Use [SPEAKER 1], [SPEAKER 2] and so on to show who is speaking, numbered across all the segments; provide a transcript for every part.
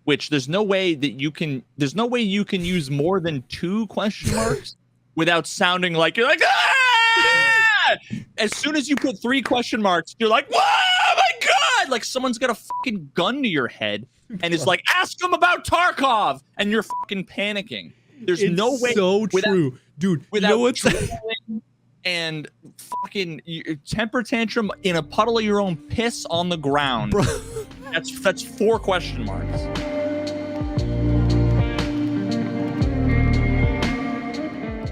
[SPEAKER 1] which there's no way you can use more than 2 question marks without sounding like you're like, ah! As soon as you put 3 question marks, you're like, whoa, oh my God! Like someone's got a fucking gun to your head and it's like, ask them about Tarkov, and you're fucking panicking. There's no way.
[SPEAKER 2] So true, dude. You know what's
[SPEAKER 1] and fucking temper tantrum in a puddle of your own piss on the ground.
[SPEAKER 2] Bro.
[SPEAKER 1] That's 4 question marks.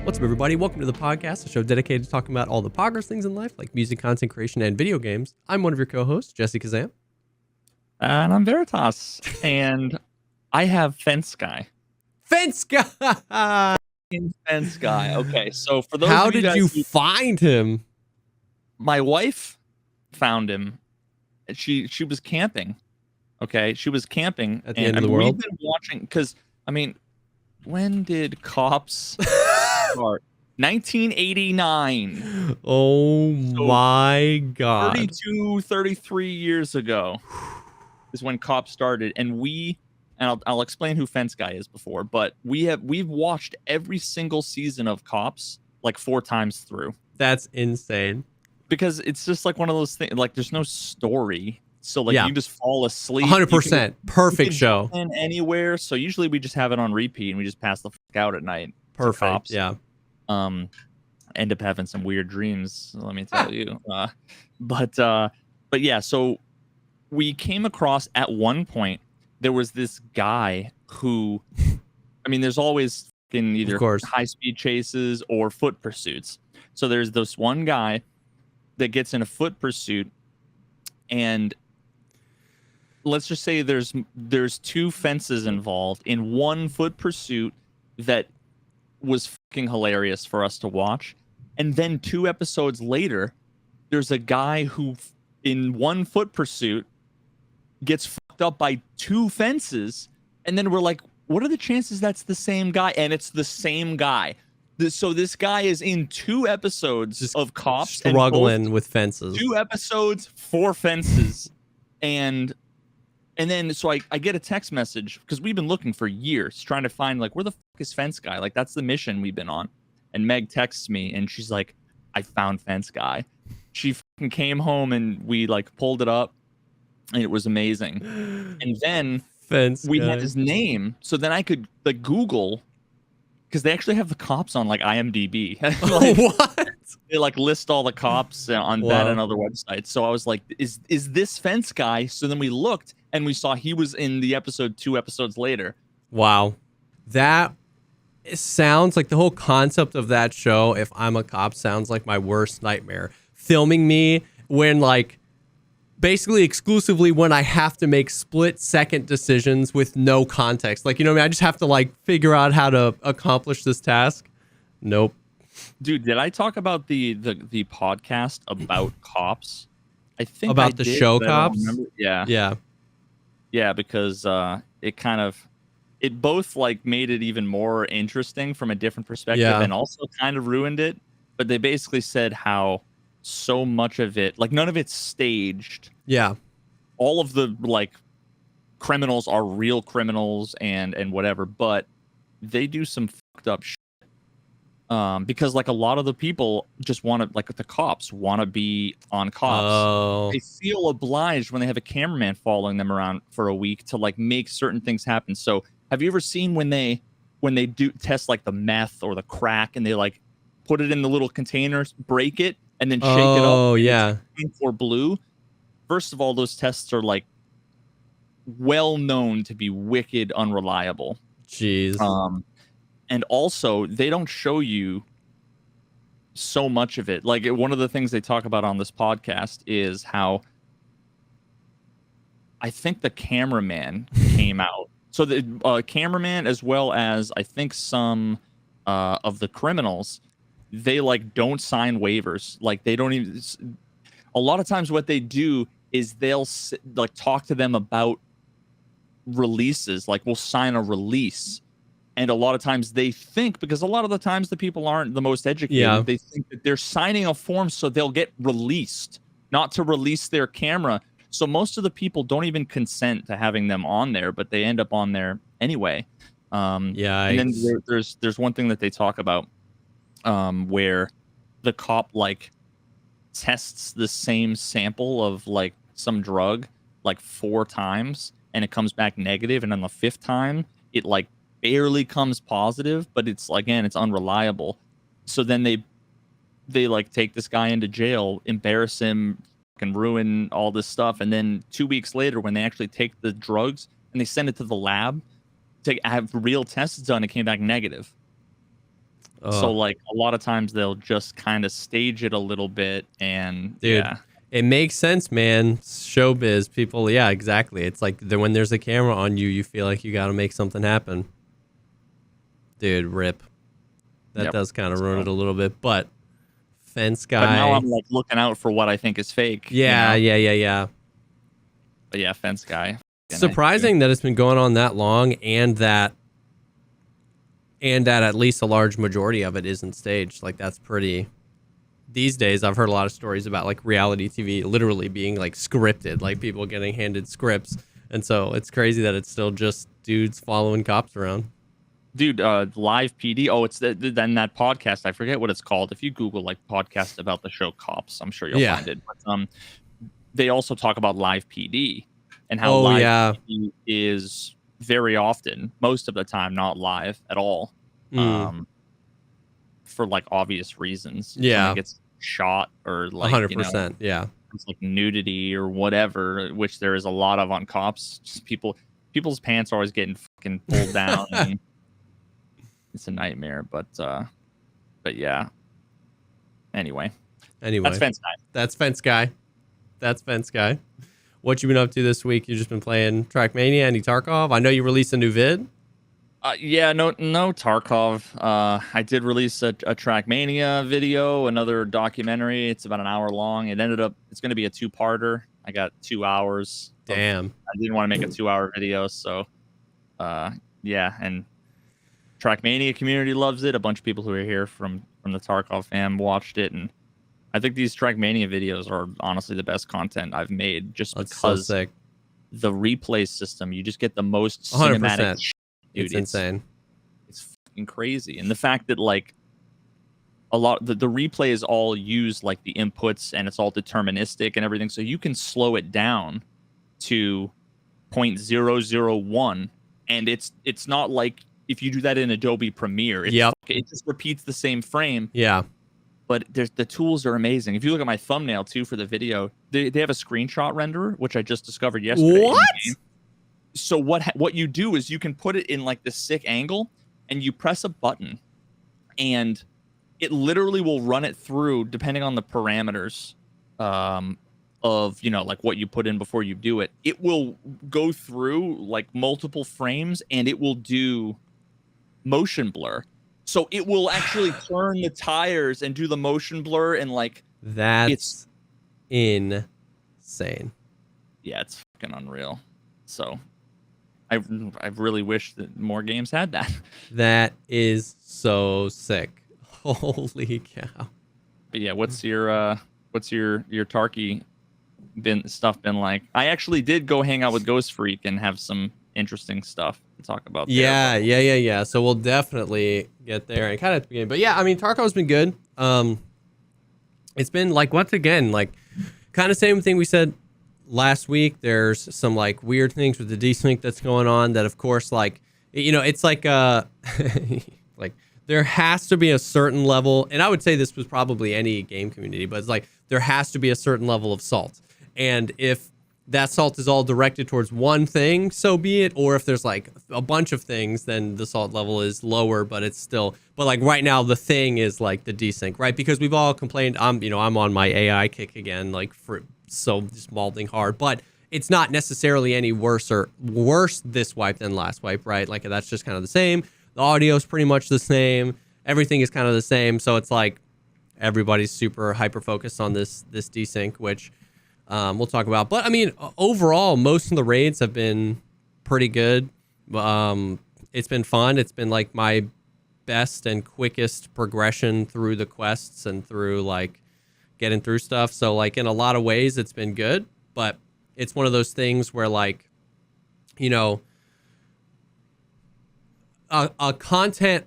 [SPEAKER 2] What's up, everybody? Welcome to the podcast, a show dedicated to talking about all the poggers things in life, like music, content creation, and video games. I'm one of your co-hosts, Jesse Kazam.
[SPEAKER 1] And I'm Veritas. And I have Fence Guy.
[SPEAKER 2] Fence Guy!
[SPEAKER 1] Fence Guy. Okay, so for those
[SPEAKER 2] How
[SPEAKER 1] of you
[SPEAKER 2] did
[SPEAKER 1] guys
[SPEAKER 2] you find him?
[SPEAKER 1] My wife found him. She was camping. Okay, she was camping
[SPEAKER 2] At the end of the world.
[SPEAKER 1] We've been watching because when did Cops start? 1989.
[SPEAKER 2] Oh
[SPEAKER 1] So
[SPEAKER 2] my God!
[SPEAKER 1] 33 years ago is when Cops started, and I'll explain who Fence Guy is before, but we've watched every single season of Cops like 4 times through.
[SPEAKER 2] That's insane.
[SPEAKER 1] Because it's just like one of those things, like there's no story. So like you just fall asleep.
[SPEAKER 2] 100%. Perfect show.
[SPEAKER 1] Anywhere. So usually we just have it on repeat and we just pass the fuck out at night.
[SPEAKER 2] Perfect.
[SPEAKER 1] Cops.
[SPEAKER 2] Yeah.
[SPEAKER 1] End up having some weird dreams, let me tell you. But yeah, so we came across at one point, there was this guy who, there's always in either high-speed chases or foot pursuits. So there's this one guy that gets in a foot pursuit, and let's just say there's 2 fences involved in one foot pursuit that was fucking hilarious for us to watch. And then 2 episodes later, there's a guy who in one foot pursuit gets fucked up by 2 fences, and then we're like, what are the chances that's the same guy? And it's the same guy. So this guy is in 2 episodes of Cops,
[SPEAKER 2] struggling with fences.
[SPEAKER 1] 2 episodes, 4 fences, and then so I get a text message because we've been looking for years trying to find like where the fuck is Fence Guy? Like that's the mission we've been on. And Meg texts me and she's like, I found Fence Guy. She fucking came home and we like pulled it up, and it was amazing. And then we had his name, so then I could like Google. Because they actually have the cops on like IMDb.
[SPEAKER 2] What?
[SPEAKER 1] They like list all the cops on that and other websites. So I was like, is this Fence Guy? So then we looked and we saw he was in the episode 2 episodes later.
[SPEAKER 2] Wow. That sounds like the whole concept of that show, If I'm a Cop, sounds like my worst nightmare. Filming me when like basically exclusively when I have to make split-second decisions with no context. Like, you know what I mean? I just have to, like, figure out how to accomplish this task. Nope.
[SPEAKER 1] Dude, did I talk about the podcast about Cops? I think
[SPEAKER 2] about the show Cops?
[SPEAKER 1] Yeah.
[SPEAKER 2] Yeah.
[SPEAKER 1] Yeah, because it both, like, made it even more interesting from a different perspective and also kind of ruined it. But they basically said how so much of it, like none of it's staged.
[SPEAKER 2] Yeah.
[SPEAKER 1] All of the like criminals are real criminals and whatever, but they do some fucked up shit. Because like a lot of the people just want to, like the cops want to be on Cops.
[SPEAKER 2] Oh.
[SPEAKER 1] They feel obliged when they have a cameraman following them around for a week to like make certain things happen. So have you ever seen when they do test like the meth or the crack and they like put it in the little containers, break it, and then shake it up?
[SPEAKER 2] Oh, yeah.
[SPEAKER 1] Pink or blue. First of all, those tests are like well known to be wicked unreliable.
[SPEAKER 2] Jeez.
[SPEAKER 1] And also they don't show you so much of it. Like one of the things they talk about on this podcast is how I think the cameraman came out. So the cameraman, as well as I think some of the criminals, they like don't sign waivers. Like they don't even. A lot of times, what they do is they'll like talk to them about releases. Like we'll sign a release, and a lot of times they think, because a lot of the times the people aren't the most educated, they think that they're signing a form so they'll get released, not to release their camera. So most of the people don't even consent to having them on there, but they end up on there anyway. And then there's one thing that they talk about where the cop like tests the same sample of like some drug like 4 times and it comes back negative, and on the 5th time it like barely comes positive, but it's again it's unreliable. So then they like take this guy into jail, embarrass him, and ruin all this stuff, and then 2 weeks later when they actually take the drugs and they send it to the lab to have real tests done, it came back negative. So like a lot of times they'll just kind of stage it a little bit, and
[SPEAKER 2] dude,
[SPEAKER 1] yeah,
[SPEAKER 2] it makes sense, man. Showbiz people, yeah, exactly. It's like when there's a camera on you, you feel like you got to make something happen. Dude, rip. That does kind of ruin it a little bit, but fence guy.
[SPEAKER 1] But now I'm like looking out for what I think is fake.
[SPEAKER 2] Yeah,
[SPEAKER 1] you know?
[SPEAKER 2] yeah.
[SPEAKER 1] But yeah, fence guy.
[SPEAKER 2] Surprising that it's been going on that long, and that at least a large majority of it isn't staged. Like that's pretty. These days, I've heard a lot of stories about like reality TV literally being like scripted, like people getting handed scripts, and so it's crazy that it's still just dudes following cops around.
[SPEAKER 1] Dude, live PD. Oh, it's then that podcast. I forget what it's called. If you Google like podcast about the show Cops, I'm sure you'll find it. But they also talk about live PD and how live PD is very often, most of the time, not live at all. For like obvious reasons.
[SPEAKER 2] Yeah,
[SPEAKER 1] someone gets shot or like
[SPEAKER 2] 100%. Yeah,
[SPEAKER 1] it's like nudity or whatever, which there is a lot of on Cops. Just people's pants are always getting fucking pulled down. And it's a nightmare, but yeah. Anyway, that's fence guy. What you been up to this week? You just been playing Trackmania, any Tarkov? I know you released a new vid. Yeah, no Tarkov. I did release a Trackmania video, another documentary. It's about an hour long. It's going to be a 2-parter. I got 2 hours.
[SPEAKER 2] Damn.
[SPEAKER 1] I didn't want to make a 2-hour video, so yeah, and Trackmania community loves it. A bunch of people who are here from the Tarkov fam watched it, and I think these Trackmania videos are honestly the best content I've made, just because
[SPEAKER 2] so sick.
[SPEAKER 1] The replay system, you just get the most cinematic shit, dude.
[SPEAKER 2] It's insane.
[SPEAKER 1] It's fucking crazy. And the fact that like a lot the replay is all used like the inputs, and it's all deterministic and everything, so you can slow it down to 0.001, and it's not like if you do that in Adobe Premiere, it just repeats the same frame.
[SPEAKER 2] Yeah.
[SPEAKER 1] But the tools are amazing. If you look at my thumbnail too for the video, they have a screenshot renderer, which I just discovered yesterday.
[SPEAKER 2] What?
[SPEAKER 1] So what you do is you can put it in like this sick angle, and you press a button, and it literally will run it through depending on the parameters of like what you put in before you do it. It will go through like multiple frames, and it will do motion blur. So it will actually turn the tires and do the motion blur, and like
[SPEAKER 2] it's insane.
[SPEAKER 1] Yeah, it's fucking unreal. So I really wish that more games had that.
[SPEAKER 2] That is so sick. Holy cow.
[SPEAKER 1] But yeah, what's your Tarky been like? I actually did go hang out with Ghost Freak and have some interesting stuff to talk about.
[SPEAKER 2] Yeah. So we'll definitely get there and kind of at the beginning. But yeah, I mean, Tarkov's been good. It's been like, once again, like kind of same thing we said last week. There's some like weird things with the Desync that's going on that, of course, like, it's like like there has to be a certain level, and I would say this was probably any game community, but it's like there has to be a certain level of salt. And if that salt is all directed towards one thing, so be it. Or if there's like a bunch of things, then the salt level is lower, but it's still, but like right now the thing is like the Desync, right? Because we've all complained, I'm on my AI kick again, like for so just mauling hard, but it's not necessarily any worse this wipe than last wipe, right? Like that's just kind of the same. The audio is pretty much the same. Everything is kind of the same. So it's like everybody's super hyper focused on this Desync, which we'll talk about. But I mean, overall, most of the raids have been pretty good. It's been fun. It's been like my best and quickest progression through the quests and through like getting through stuff. So like in a lot of ways, it's been good. But it's one of those things where like, you know, a content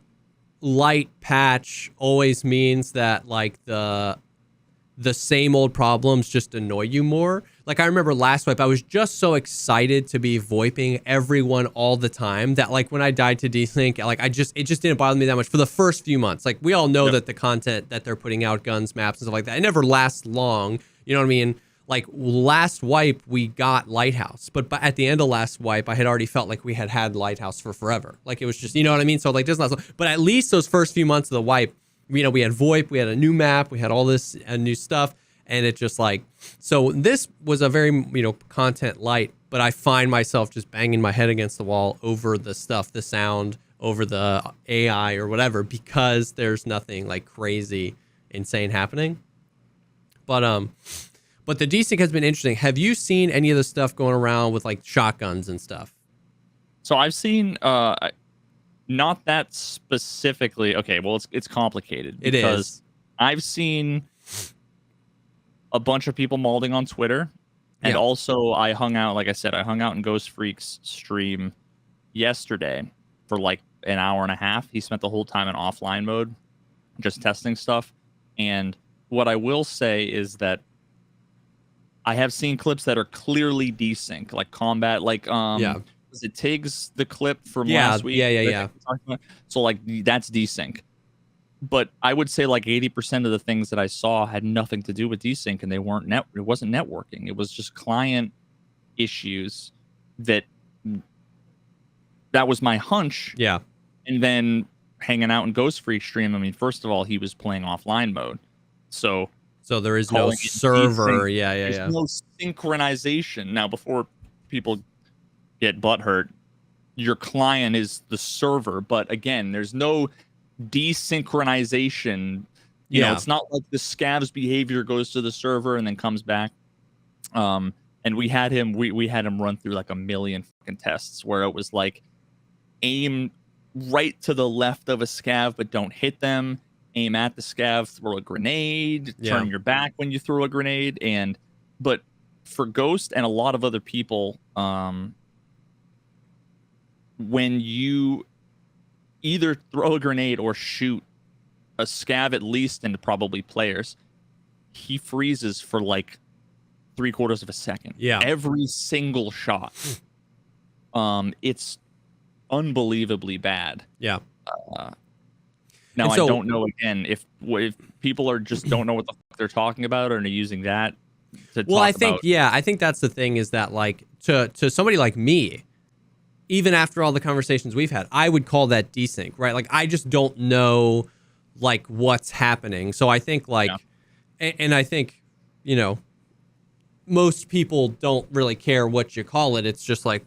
[SPEAKER 2] light patch always means that like the same old problems just annoy you more. Like I remember last wipe, I was just so excited to be VoIPing everyone all the time that like when I died to Desync, like it just didn't bother me that much for the first few months. Like we all know that the content that they're putting out, guns, maps, and stuff like that, it never lasts long. You know what I mean? Like last wipe, we got Lighthouse, but at the end of last wipe, I had already felt like we had Lighthouse for forever. Like it was just, you know what I mean? So like it doesn't last long. But at least those first few months of the wipe, you know, we had VoIP, we had a new map, we had all this new stuff. And it just like, so this was a very, you know, content light, but I find myself just banging my head against the wall over the stuff, the sound, over the AI or whatever, because there's nothing like crazy, insane happening. But the desync has been interesting. Have you seen any of the stuff going around with like shotguns and stuff?
[SPEAKER 1] So I've seen, not that specifically. Okay, well, it's complicated.
[SPEAKER 2] It is.
[SPEAKER 1] I've seen a bunch of people molding on Twitter, and also I hung out, like I said, I hung out in Ghost Freak's stream yesterday for like an hour and a half. He spent the whole time in offline mode, just testing stuff. And what I will say is that I have seen clips that are clearly desync, like combat, like was it Tiggs the clip from last week?
[SPEAKER 2] Yeah.
[SPEAKER 1] So like that's desync. But I would say like 80% of the things that I saw had nothing to do with desync, and they weren't it wasn't networking. It was just client issues that was my hunch.
[SPEAKER 2] Yeah.
[SPEAKER 1] And then hanging out in Ghost Freak stream, I mean, first of all, he was playing offline mode. So
[SPEAKER 2] there is no server.
[SPEAKER 1] Desync,
[SPEAKER 2] Yeah.
[SPEAKER 1] There's no synchronization. Now, before people get butthurt, your client is the server, but again, there's no desynchronization. You know, it's not like the scav's behavior goes to the server and then comes back. And we had him run through like a million fucking tests where it was like aim right to the left of a scav but don't hit them, aim at the scav, throw a grenade, turn your back when you throw a grenade. But for Ghost and a lot of other people, when you either throw a grenade or shoot a scav, at least, and probably players, he freezes for like 3/4 of a second.
[SPEAKER 2] Yeah.
[SPEAKER 1] Every single shot. It's unbelievably bad.
[SPEAKER 2] Yeah.
[SPEAKER 1] Now, I don't know, again, if people are just don't know what the fuck they're talking about, or are using that to talk
[SPEAKER 2] I think,
[SPEAKER 1] about.
[SPEAKER 2] I think that's the thing, is that like to somebody like me, even after all the conversations we've had, I would call that desync, right? Like, I just don't know, like, what's happening. So I think, like, and I think, you know, most people don't really care what you call it. It's just like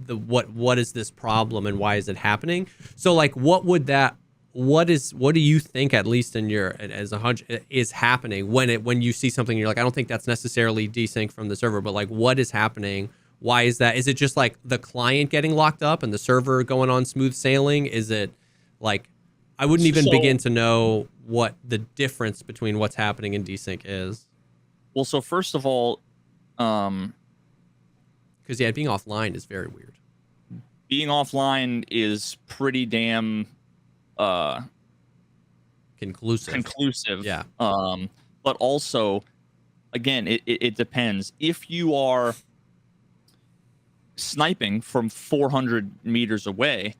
[SPEAKER 2] what is this problem and why is it happening? So, like, what do you think, at least in your, as a hunch, is happening when you see something, you're like, I don't think that's necessarily desync from the server, but like, what is happening? Why is that? Is it just like the client getting locked up and the server going on smooth sailing? Is it like, I wouldn't even begin to know what the difference between what's happening in desync is.
[SPEAKER 1] Well, so first of all,
[SPEAKER 2] because being offline is very weird.
[SPEAKER 1] Being offline is pretty damn conclusive.
[SPEAKER 2] Yeah.
[SPEAKER 1] But also, again, it depends. If you are sniping from 400 meters away,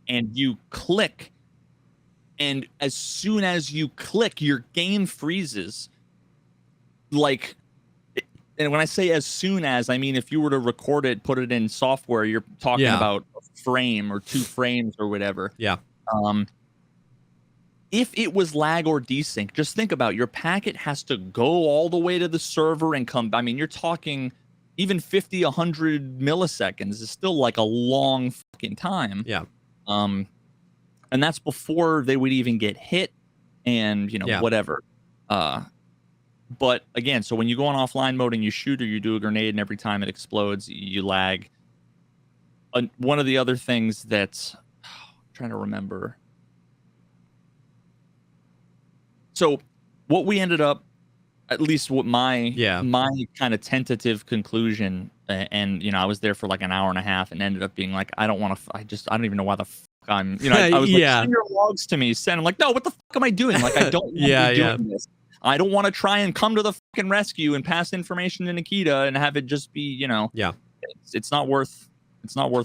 [SPEAKER 1] and you click, and as soon as you click, your game freezes. Like, and when I say as soon as, I mean if you were to record it, put it in software, you're talking about a frame or 2 frames or whatever.
[SPEAKER 2] Yeah.
[SPEAKER 1] If it was lag or desync, just think about, your packet has to go all the way to the server and come. I mean, you're talking even 50, 100 milliseconds is still like a long fucking time.
[SPEAKER 2] Yeah.
[SPEAKER 1] And that's before they would even get hit, and whatever. But again, so when you go on offline mode and you shoot or you do a grenade, and every time it explodes, you lag. One of the other things that's, I'm trying to remember. So what we ended up at least what my
[SPEAKER 2] Yeah.
[SPEAKER 1] my kind of tentative conclusion, and I was there for like an hour and a half, and ended up being like, I don't want to. I don't even know why the fuck I'm. I was like,
[SPEAKER 2] Yeah.
[SPEAKER 1] send your logs to me. Send. I'm like, no, what the fuck am I doing? Like, I don't want to be doing this. I don't want to try and come to the fucking rescue and pass information to Nikita and have it just be,
[SPEAKER 2] Yeah.
[SPEAKER 1] It's not worth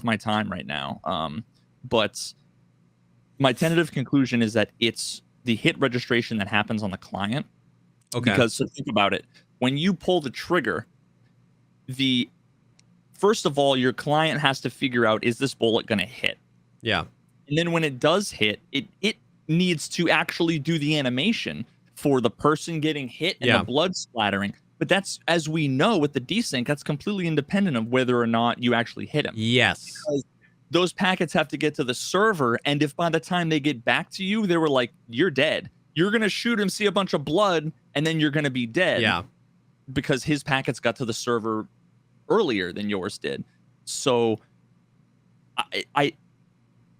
[SPEAKER 1] my time right now. But my tentative conclusion is that it's the hit registration that happens on the client.
[SPEAKER 2] Okay.
[SPEAKER 1] Because so think about it. When you pull the trigger, first of all, your client has to figure out, is this bullet going to hit?
[SPEAKER 2] Yeah.
[SPEAKER 1] And then when it does hit, it needs to actually do the animation for the person getting hit and the blood splattering. But that's, as we know with the desync, that's completely independent of whether or not you actually hit him.
[SPEAKER 2] Yes.
[SPEAKER 1] Because those packets have to get to the server, and if by the time they get back to you, they were like, you're dead. You're going to shoot him, see a bunch of blood, and then you're going to be dead.
[SPEAKER 2] Yeah.
[SPEAKER 1] Because his packets got to the server earlier than yours did. So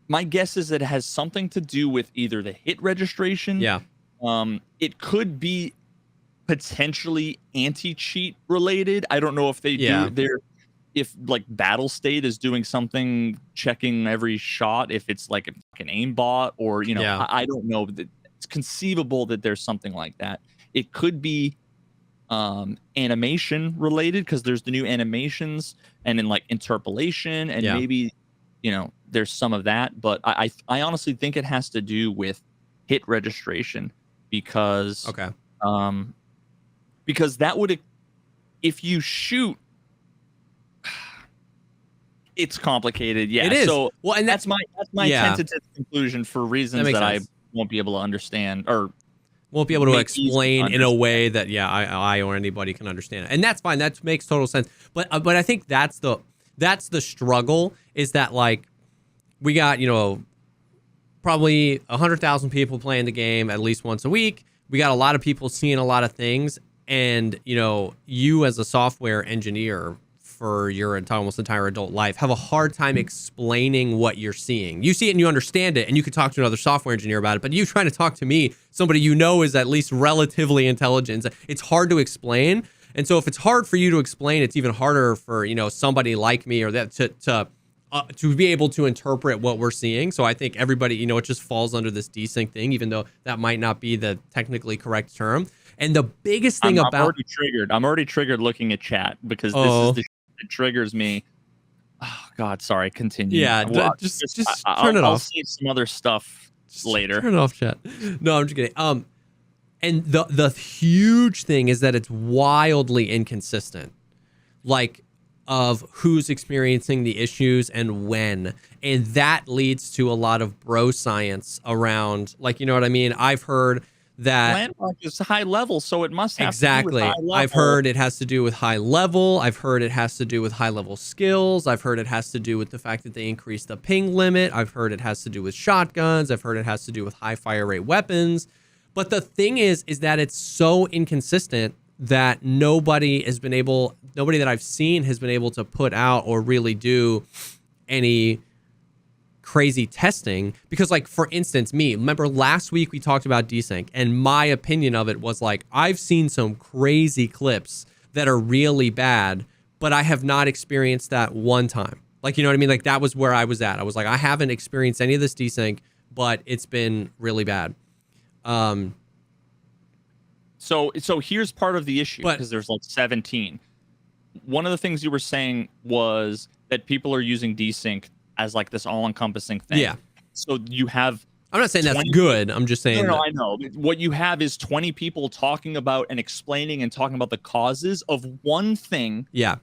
[SPEAKER 1] my guess is it has something to do with either the hit registration.
[SPEAKER 2] Yeah.
[SPEAKER 1] It could be potentially anti-cheat related. I don't know if they do. If like Battle State is doing something, checking every shot, if it's like an aimbot or I don't know. It's conceivable that there's something like that. It could be animation related because there's the new animations and then like interpolation and maybe there's some of that. But I honestly think it has to do with hit registration because because that would, if you shoot, it's complicated. Yeah,
[SPEAKER 2] it is.
[SPEAKER 1] So
[SPEAKER 2] well, and
[SPEAKER 1] that's my tentative conclusion for reasons that
[SPEAKER 2] sense.
[SPEAKER 1] I won't be able to understand or
[SPEAKER 2] won't be able to explain in a way that I or anybody can understand it. And that's fine. That makes total sense. But I think that's the struggle, is that like we got probably 100,000 people playing the game at least once a week. We got a lot of people seeing a lot of things, and you as a software engineer for your almost entire adult life have a hard time explaining what you're seeing. You see it and you understand it, and you could talk to another software engineer about it, but you trying to talk to me, somebody is at least relatively intelligent, it's hard to explain. And so if it's hard for you to explain, it's even harder for somebody like me or that to be able to interpret what we're seeing. So I think everybody, it just falls under this desync thing, even though that might not be the technically correct term. And the biggest thing
[SPEAKER 1] I'm already triggered looking at chat because this is the that triggers me. Oh God, sorry. Continue.
[SPEAKER 2] Yeah, just turn it off.
[SPEAKER 1] I'll see some other stuff later.
[SPEAKER 2] Turn it off, chat. No, I'm just kidding. And the huge thing is that it's wildly inconsistent, like of who's experiencing the issues and when, and that leads to a lot of bro science around, like, you know what I mean? I've heard that
[SPEAKER 1] Landmark is high level, so it must have
[SPEAKER 2] exactly.
[SPEAKER 1] To do with high level.
[SPEAKER 2] I've heard it has to do with high level. I've heard it has to do with high level skills. I've heard it has to do with the fact that they increased the ping limit. I've heard it has to do with shotguns. I've heard it has to do with high fire rate weapons. But the thing is that it's so inconsistent that nobody that I've seen has been able to put out or really do any crazy testing. Because, like, for instance, remember last week we talked about desync, and my opinion of it was like, I've seen some crazy clips that are really bad, but I have not experienced that one time. Like, you know what I mean? Like, that was where I was at. I was like, I haven't experienced any of this desync, but it's been really bad.
[SPEAKER 1] So here's part of the issue, because there's like 17. One of the things you were saying was that people are using desync as like this all-encompassing thing.
[SPEAKER 2] Yeah.
[SPEAKER 1] So you have...
[SPEAKER 2] I'm not saying that's good. I'm just saying...
[SPEAKER 1] No, I know. What you have is 20 people talking about and explaining and talking about the causes of one thing.
[SPEAKER 2] Yeah.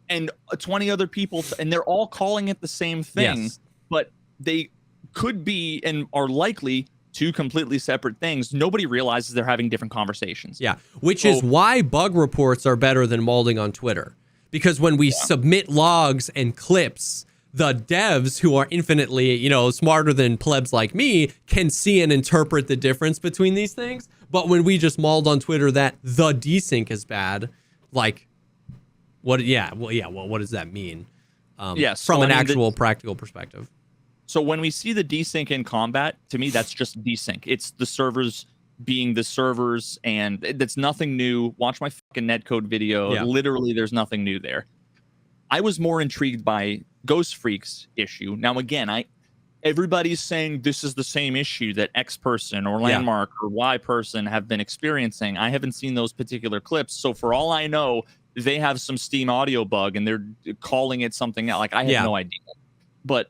[SPEAKER 1] And 20 other people, and they're all calling it the same thing.
[SPEAKER 2] Yes.
[SPEAKER 1] But they could be and are likely two completely separate things. Nobody realizes they're having different conversations.
[SPEAKER 2] Yeah, which is why bug reports are better than molding on Twitter. Because when we submit logs and clips, the devs, who are infinitely, smarter than plebs like me, can see and interpret the difference between these things. But when we just mauled on Twitter that the desync is bad, like, what does that mean? From an actual practical perspective.
[SPEAKER 1] So when we see the desync in combat, to me, that's just desync. It's the servers being the servers, and that's nothing new. Watch my fucking netcode video.
[SPEAKER 2] Yeah.
[SPEAKER 1] Literally, there's nothing new there. I was more intrigued by Ghost Freak's issue. Now, again, everybody's saying this is the same issue that X person or Landmark or Y person have been experiencing. I haven't seen those particular clips, so for all I know, they have some Steam audio bug and they're calling it something else. Like, I have no idea. But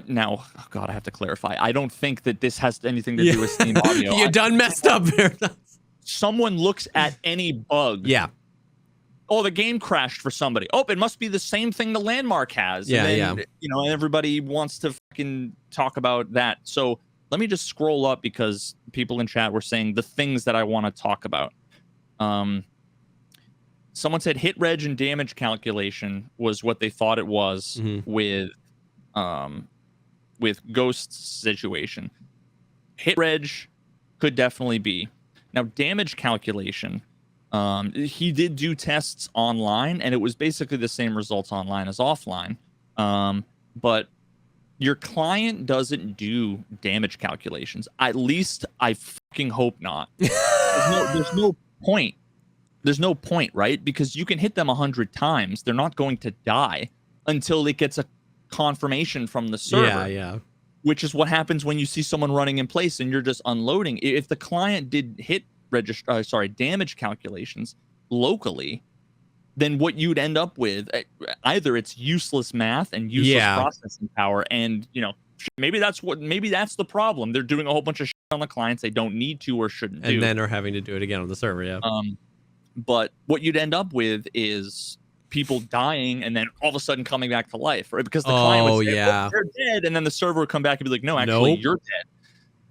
[SPEAKER 1] now, oh God, I have to clarify. I don't think that this has anything to do with Steam audio.
[SPEAKER 2] You done messed up, Veritas.
[SPEAKER 1] Someone looks at any bug.
[SPEAKER 2] Yeah.
[SPEAKER 1] Oh, the game crashed for somebody. Oh, it must be the same thing the Landmark has.
[SPEAKER 2] Yeah,
[SPEAKER 1] and then, you know, everybody wants to fucking talk about that. So let me just scroll up because people in chat were saying the things that I want to talk about. Someone said hit reg and damage calculation was what they thought it was with Ghost's situation. Hit reg could definitely be. Now, damage calculation, he did do tests online, and it was basically the same results online as offline. But your client doesn't do damage calculations. At least I fucking hope not. There's no point. There's no point, right? Because you can hit them 100 times. They're not going to die until it gets a confirmation from the server.
[SPEAKER 2] Yeah.
[SPEAKER 1] Which is what happens when you see someone running in place and you're just unloading. If the client did hit damage calculations locally, then what you'd end up with, either it's useless math and useless processing power, and you know, maybe that's the problem. They're doing a whole bunch of shit on the clients they don't need to or shouldn't do,
[SPEAKER 2] and then are having to do it again on the server. Yeah.
[SPEAKER 1] But what you'd end up with is people dying and then all of a sudden coming back to life, right? Because the client would say, oh, they're dead, and then the server would come back and be like, no, actually, you're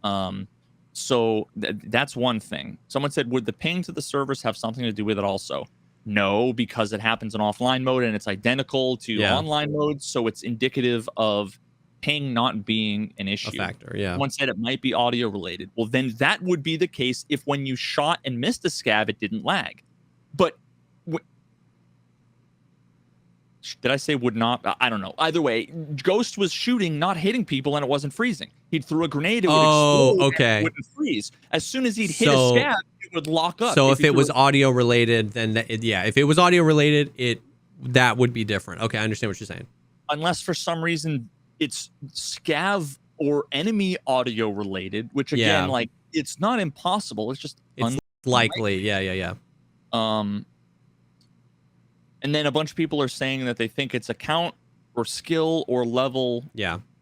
[SPEAKER 1] dead. So that's one thing. Someone said, would the ping to the servers have something to do with it also? No, because it happens in offline mode and it's identical to online mode, so it's indicative of ping not being an issue.
[SPEAKER 2] A factor, yeah.
[SPEAKER 1] Someone said it might be audio related. Well, then that would be the case if when you shot and missed a scav, it didn't lag. But did I say would not? I don't know. Either way, Ghost was shooting, not hitting people, and it wasn't freezing. He'd throw a grenade, it would explode, and it wouldn't freeze. As soon as he'd hit a scav, it would lock up.
[SPEAKER 2] So if it was audio related, then if it was audio related, that would be different. Okay, I understand what you're saying.
[SPEAKER 1] Unless for some reason it's scav or enemy audio related, which again, like, it's not impossible. It's just
[SPEAKER 2] unlikely. Yeah.
[SPEAKER 1] And then a bunch of people are saying that they think it's account or skill or level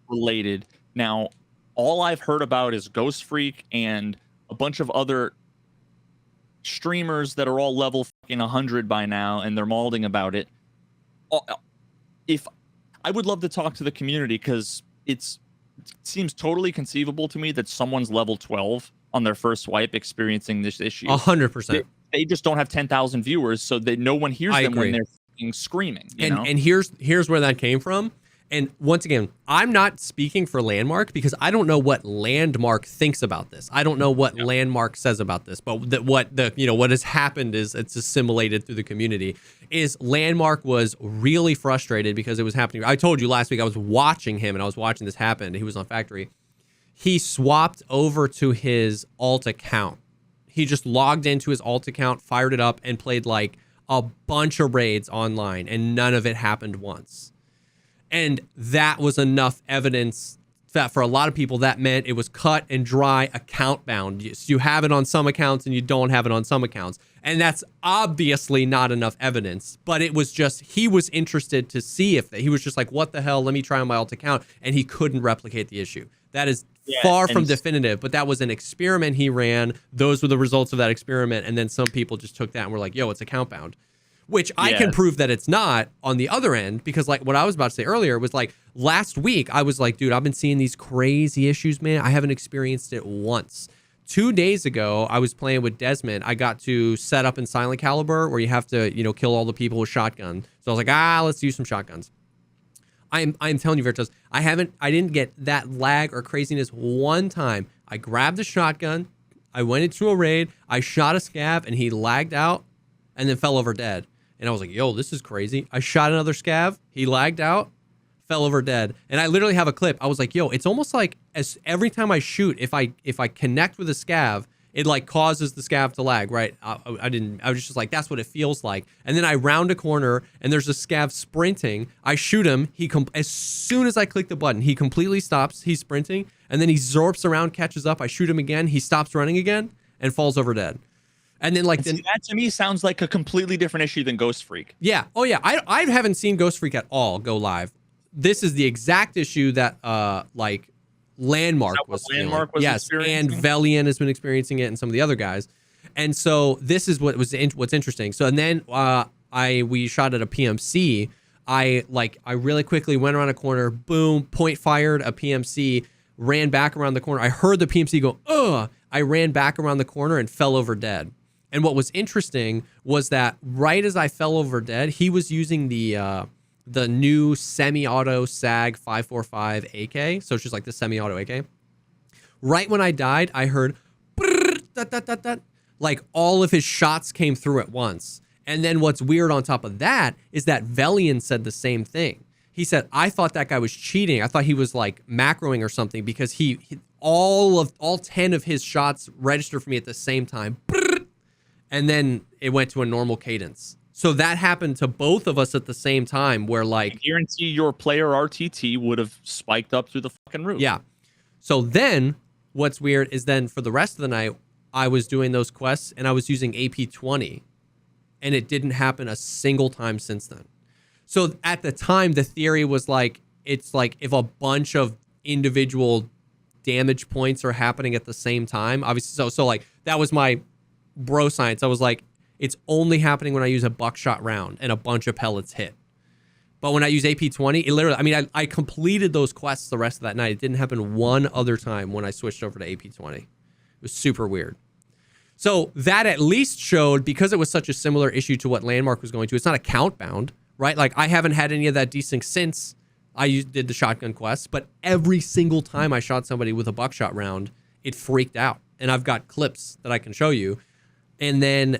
[SPEAKER 1] related. Now, all I've heard about is Ghost Freak and a bunch of other streamers that are all level fucking 100 by now, and they're malding about it. If I would love to talk to the community, because it seems totally conceivable to me that someone's level 12 on their first swipe experiencing this issue.
[SPEAKER 2] 100%.
[SPEAKER 1] They just don't have 10,000 viewers, so that no one hears them when they're fucking screaming. You know?
[SPEAKER 2] And here's where that came from. And once again, I'm not speaking for Landmark because I don't know what Landmark thinks about this. I don't know what Landmark says about this. But what has happened is it's assimilated through the community. Is Landmark was really frustrated because it was happening. I told you last week I was watching him and I was watching this happen. He was on Factory. He swapped over to his alt account. He just logged into his alt account, fired it up, and played like a bunch of raids online, and none of it happened once. And that was enough evidence that for a lot of people, that meant it was cut and dry account bound. You have it on some accounts and you don't have it on some accounts. And that's obviously not enough evidence, but it was just, he was interested to see if he was just like, what the hell, let me try on my alt account. And he couldn't replicate the issue. That is far from definitive, but that was an experiment he ran. Those were the results of that experiment. And then some people just took that and were like, yo, it's account bound. Which I can prove that it's not on the other end, because like what I was about to say earlier was like last week, I was like, dude, I've been seeing these crazy issues, man. I haven't experienced it once. 2 days ago, I was playing with Desmond. I got to set up in Silent Caliber where you have to, kill all the people with shotgun. So I was like, let's use some shotguns. I'm telling you, Veritas, I didn't get that lag or craziness one time. I grabbed the shotgun, I went into a raid, I shot a scav, and he lagged out and then fell over dead. And I was like, yo, this is crazy. I shot another scav. He lagged out, fell over dead. And I literally have a clip. I was like, yo, it's almost like as every time I shoot, if I connect with a scav, it like causes the scav to lag, right? I was just like, that's what it feels like. And then I round a corner and there's a scav sprinting. I shoot him. As soon as I click the button, he completely stops. He's sprinting and then he zorps around, catches up. I shoot him again. He stops running again and falls over dead. And then like
[SPEAKER 1] that to me sounds like a completely different issue than Ghost Freak.
[SPEAKER 2] Yeah. Oh yeah. I haven't seen Ghost Freak at all go live. This is the exact issue that like Landmark was yes, and Velian has been experiencing it, and some of the other guys. And so this is what's interesting. So and then we shot at a PMC. I really quickly went around a corner, boom, point fired a PMC, ran back around the corner. I heard the PMC go, ugh. I ran back around the corner and fell over dead. And what was interesting was that right as I fell over dead, he was using the new semi-auto SAG 545 AK. So it's just like the semi-auto AK. Right when I died, I heard like all of his shots came through at once. And then what's weird on top of that is that Velian said the same thing. He said, I thought that guy was cheating. I thought he was like macroing or something because all 10 of his shots registered for me at the same time. And then it went to a normal cadence. So that happened to both of us at the same time where like...
[SPEAKER 1] I guarantee your player RTT would have spiked up through the fucking roof.
[SPEAKER 2] Yeah. So then what's weird is then for the rest of the night, I was doing those quests and I was using AP20 and it didn't happen a single time since then. So at the time, the theory was like, it's like if a bunch of individual damage points are happening at the same time, obviously. So like that was my bro science. I was like, it's only happening when I use a buckshot round and a bunch of pellets hit. But when I use AP20, it literally, I mean, I completed those quests the rest of that night. It didn't happen one other time when I switched over to AP20. It was super weird. So that at least showed, because it was such a similar issue to what Landmark was going to, it's not account bound, right? Like I haven't had any of that desync since I did the shotgun quests, but every single time I shot somebody with a buckshot round, it freaked out. And I've got clips that I can show you. And then,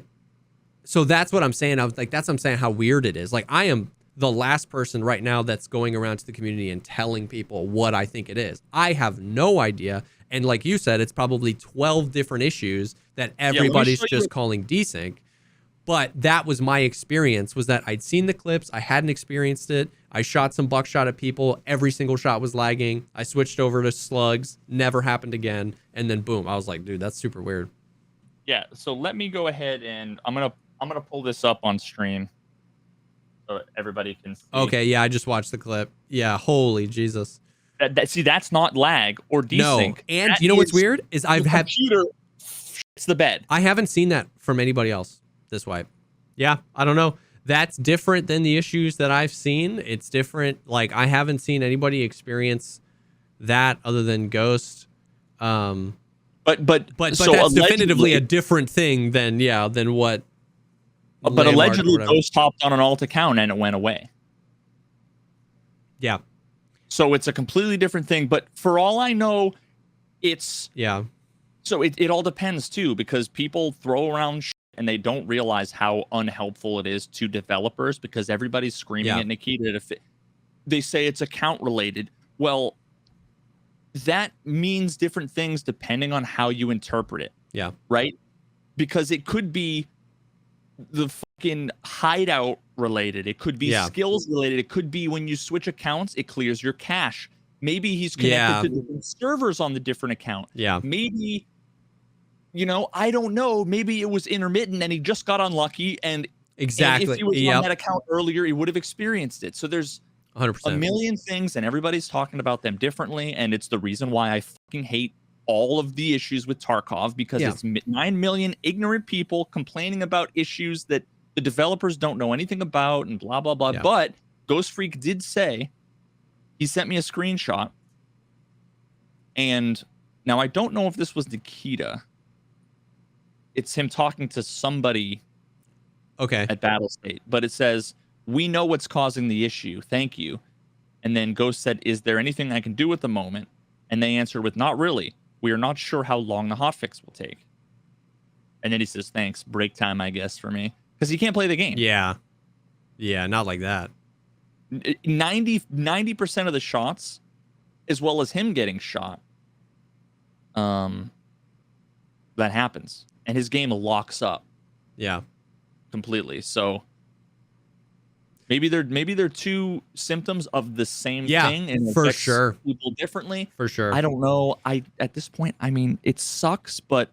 [SPEAKER 2] so that's what I'm saying. I was like, that's what I'm saying, how weird it is. Like I am the last person right now that's going around to the community and telling people what I think it is. I have no idea. And like you said, it's probably 12 different issues that everybody's just calling desync. But that was my experience, was that I'd seen the clips. I hadn't experienced it. I shot some buckshot at people. Every single shot was lagging. I switched over to slugs. Never happened again. And then boom, I was like, dude, that's super weird.
[SPEAKER 1] Yeah. So let me go ahead and I'm gonna pull this up on stream so everybody can see.
[SPEAKER 2] Okay. Yeah, I just watched the clip. Yeah. Holy Jesus.
[SPEAKER 1] See, that's not lag or desync.
[SPEAKER 2] No. And you know what's weird is I've had
[SPEAKER 1] computer shits the bed.
[SPEAKER 2] I haven't seen that from anybody else this wipe. Yeah, I don't know. That's different than the issues that I've seen. It's different. Like I haven't seen anybody experience that other than Ghost. But so that's definitively a different thing than what.
[SPEAKER 1] But allegedly, Ghost hopped on an alt account and it went away.
[SPEAKER 2] Yeah.
[SPEAKER 1] So it's a completely different thing. But for all I know, it's So it all depends too, because people throw around shit and they don't realize how unhelpful it is to developers, because everybody's screaming at Nikita. If they say it's account related, well, that means different things depending on how you interpret it.
[SPEAKER 2] Yeah.
[SPEAKER 1] Right? Because it could be the fucking hideout related. It could be skills related. It could be when you switch accounts, it clears your cache. Maybe he's connected to different servers on the different account.
[SPEAKER 2] Yeah.
[SPEAKER 1] Maybe, I don't know. Maybe it was intermittent and he just got unlucky. And if he was on that account earlier, he would have experienced it. So there's
[SPEAKER 2] 100%.
[SPEAKER 1] a million things and everybody's talking about them differently. And it's the reason why I fucking hate all of the issues with Tarkov, because it's 9 million ignorant people complaining about issues that the developers don't know anything about and blah, blah, blah. Yeah. But Ghost Freak did say, he sent me a screenshot. And now I don't know if this was Nikita. It's him talking to somebody at Battle State. But it says, "We know what's causing the issue. Thank you." And then Ghost said, "Is there anything I can do at the moment?" And they answered with, "Not really. We are not sure how long the hotfix will take." And then he says, "Thanks. Break time, I guess, for me." Because he can't play the game.
[SPEAKER 2] Yeah. Yeah, not like that.
[SPEAKER 1] 90% of the shots, as well as him getting shot, that happens, and his game locks up.
[SPEAKER 2] Yeah.
[SPEAKER 1] Completely. So maybe they're two symptoms of the same thing, and
[SPEAKER 2] for
[SPEAKER 1] affects
[SPEAKER 2] sure.
[SPEAKER 1] people differently.
[SPEAKER 2] For sure.
[SPEAKER 1] I don't know. At this point, I mean, it sucks, but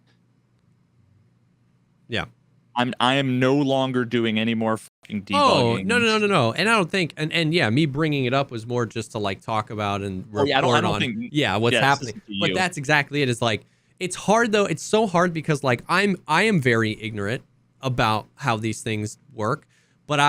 [SPEAKER 2] yeah.
[SPEAKER 1] I am no longer doing any more fucking debugging.
[SPEAKER 2] Oh, no. And I don't think, and yeah, me bringing it up was more just to like talk about and report
[SPEAKER 1] I don't
[SPEAKER 2] on
[SPEAKER 1] think,
[SPEAKER 2] what's happening. But that's exactly it. Is like, it's hard though. It's so hard because like I am very ignorant about how these things work, but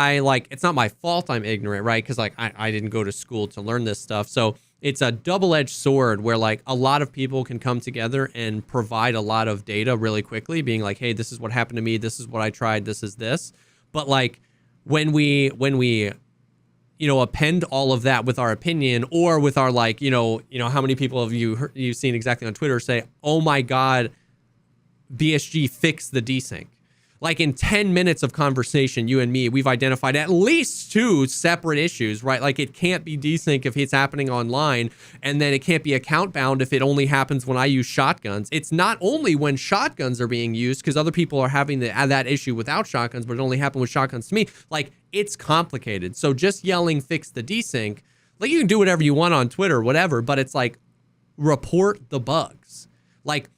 [SPEAKER 2] it's not my fault I'm ignorant, right? Because like I didn't go to school to learn this stuff. So it's a double-edged sword where like a lot of people can come together and provide a lot of data really quickly, being like, hey, this is what happened to me, this is what I tried, this is this. But like when we append all of that with our opinion, or with our like, how many people have you've seen exactly on Twitter say, oh my God, BSG fixed the desync. Like in 10 minutes of conversation, you and me, we've identified at least 2 separate issues, right? Like it can't be desync if it's happening online, and then it can't be account bound if it only happens when I use shotguns. It's not only when shotguns are being used, because other people are having that issue without shotguns, but it only happened with shotguns to me. Like it's complicated. So just yelling fix the desync, like you can do whatever you want on Twitter, whatever, but it's like report the bugs. Like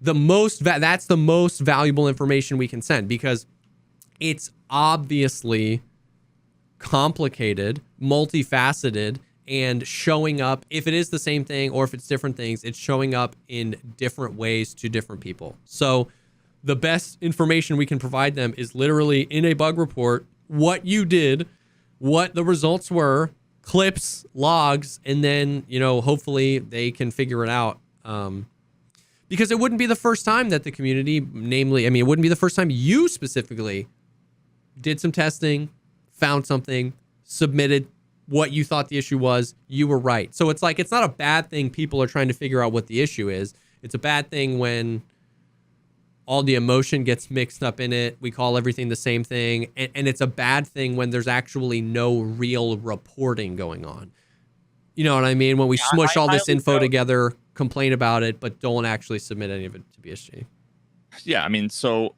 [SPEAKER 2] that's the most valuable information we can send, because it's obviously complicated, multifaceted, and showing up, if it is the same thing or if it's different things, it's showing up in different ways to different people. So the best information we can provide them is literally in a bug report, what you did, what the results were, clips, logs, and then, hopefully they can figure it out. Because it wouldn't be the first time that the community, it wouldn't be the first time you specifically did some testing, found something, submitted what you thought the issue was, you were right. So it's like, it's not a bad thing people are trying to figure out what the issue is. It's a bad thing when all the emotion gets mixed up in it. We call everything the same thing. And it's a bad thing when there's actually no real reporting going on. You know what I mean? When we smush all this info together, complain about it, but don't actually submit any of it to BSG.
[SPEAKER 1] Yeah, I mean, so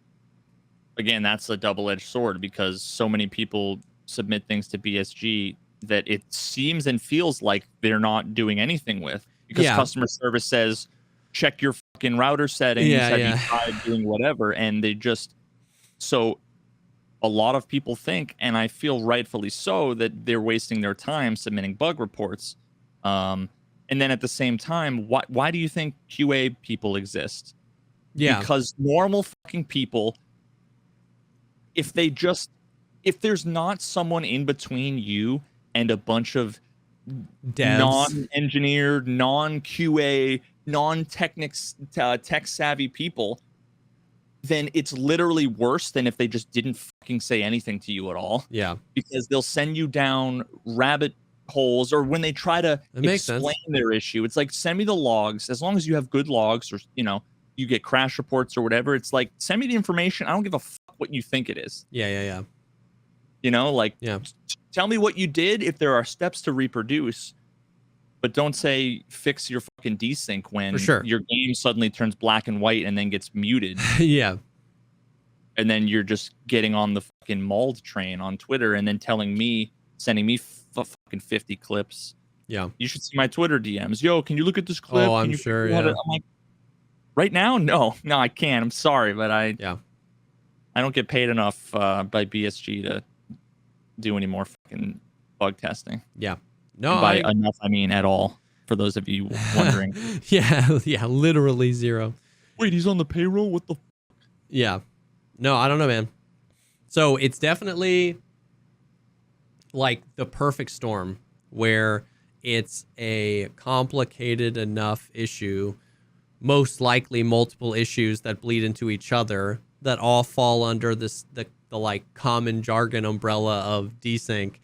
[SPEAKER 1] again, that's a double-edged sword, because so many people submit things to BSG that it seems and feels like they're not doing anything with, because customer service says, check your fucking router settings, have you tried doing whatever, and they just, so a lot of people think, and I feel rightfully so, that they're wasting their time submitting bug reports. And then at the same time, why do you think QA people exist? Yeah. Because normal fucking people, if there's not someone in between you and a bunch of devs, non-engineered, non-QA, tech-savvy people, then it's literally worse than if they just didn't fucking say anything to you at all. Yeah. Because they'll send you down rabbit holes, or when they try to explain their issue, it's like, send me the logs. As long as you have good logs, or you get crash reports or whatever, it's like, send me the information. I don't give a fuck what you think it is. Tell me what you did if there are steps to reproduce, but don't say fix your fucking desync when your game suddenly turns black and white and then gets muted. And then you're just getting on the fucking mauled train on Twitter, and then sending me fucking 50 clips. You should see my Twitter DMs. Yo, can you look at this clip?
[SPEAKER 2] I'm sure.
[SPEAKER 1] I'm like, right now, no, I can't. I'm sorry, but I don't get paid enough by BSG to do any more fucking bug testing. No, by enough, I mean at all. For those of you wondering.
[SPEAKER 2] Literally zero.
[SPEAKER 1] Wait, he's on the payroll? What the?
[SPEAKER 2] No, I don't know, man. So it's definitely like the perfect storm, where it's a complicated enough issue, most likely multiple issues that bleed into each other, that all fall under the like common jargon umbrella of desync.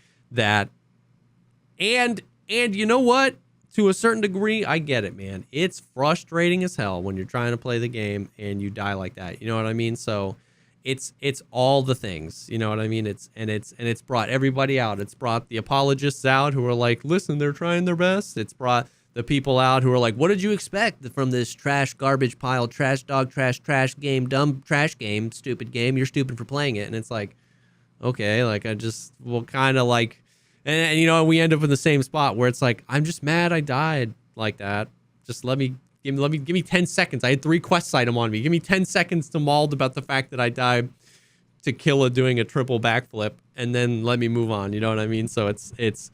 [SPEAKER 2] And you know what? To a certain degree, I get it, man. It's frustrating as hell when you're trying to play the game and you die like that. You know what I mean? So it's all the things, you know what I mean? It's brought everybody out. It's brought the apologists out who are like, listen, they're trying their best. It's brought the people out who are like, what did you expect from this trash garbage pile, trash dog, trash game, dumb trash game, stupid game? You're stupid for playing it. And it's like, okay, like I just will kind of like, and you know, we end up in the same spot where it's like, I'm just mad I died like that. Just give me 10 seconds. I had 3 quests item on me. Give me 10 seconds to mauled about the fact that I died to Killa doing a triple backflip, and then let me move on. You know what I mean? So it's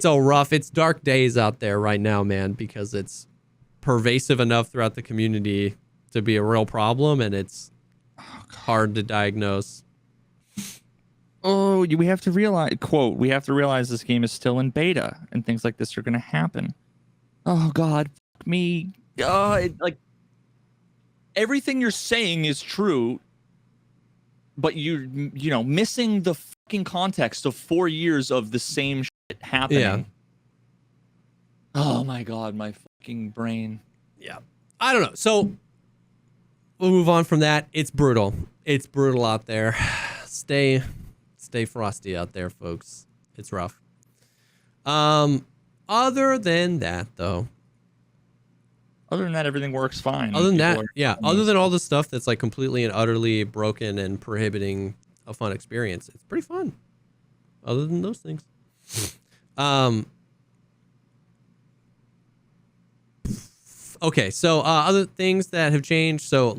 [SPEAKER 2] a rough, it's dark days out there right now, man, because it's pervasive enough throughout the community to be a real problem, and it's hard to diagnose.
[SPEAKER 1] Oh, we have to realize, quote, we have to realize this game is still in beta and things like this are going to happen. Oh, God, fuck me. Like, everything you're saying is true, but you know, missing the fucking context of 4 years of the same shit happening.
[SPEAKER 2] Yeah.
[SPEAKER 1] Oh, my God, my fucking brain.
[SPEAKER 2] Yeah. I don't know. So we'll move on from that. It's brutal. It's brutal out there. Stay frosty out there, folks. It's rough. Other than that, though.
[SPEAKER 1] Other than that, everything works fine.
[SPEAKER 2] Other than that, yeah. Other than all the stuff that's like completely and utterly broken and prohibiting a fun experience, it's pretty fun. Other than those things. Okay, so other things that have changed. So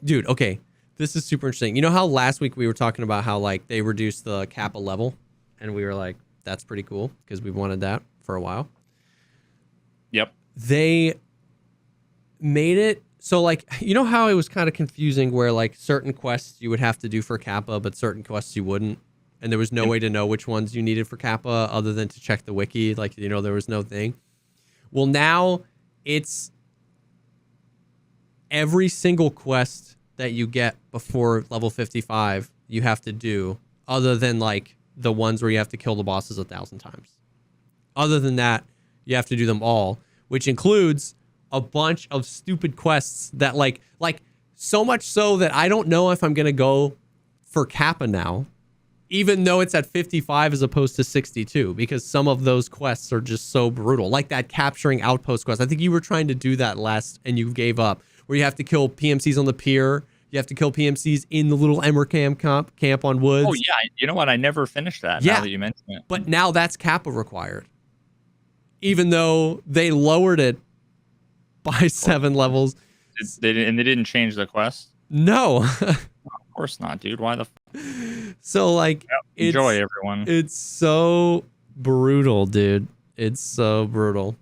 [SPEAKER 2] dude, okay. This is super interesting. You know how last week we were talking about how like they reduced the kappa level, and we were like, that's pretty cool because we've wanted that for a while.
[SPEAKER 1] Yep.
[SPEAKER 2] They made it so like, you know how it was kind of confusing where like certain quests you would have to do for kappa, but certain quests you wouldn't, and there was no way to know which ones you needed for kappa other than to check the wiki. Like, you know, there was no thing. Well, now it's every single quest that you get before level 55 you have to do, other than like the ones where you have to kill the bosses 1,000 times. Other than that, you have to do them all, which includes a bunch of stupid quests that like so much so that I don't know if I'm gonna go for kappa now, even though it's at 55 as opposed to 62, because some of those quests are just so brutal. Like that capturing outpost quest. I think you were trying to do that last and you gave up, where you have to kill PMCs on the pier. You have to kill PMCs in the little Emmer camp on Woods.
[SPEAKER 1] Oh, yeah. You know what? I never finished that.
[SPEAKER 2] Yeah.
[SPEAKER 1] Now that you mention it.
[SPEAKER 2] But now that's kappa required. Even though they lowered it by 7 levels.
[SPEAKER 1] They didn't change the quest?
[SPEAKER 2] No.
[SPEAKER 1] Of course not, dude. Why the
[SPEAKER 2] So, like,
[SPEAKER 1] enjoy, everyone.
[SPEAKER 2] It's so brutal, dude. It's so brutal.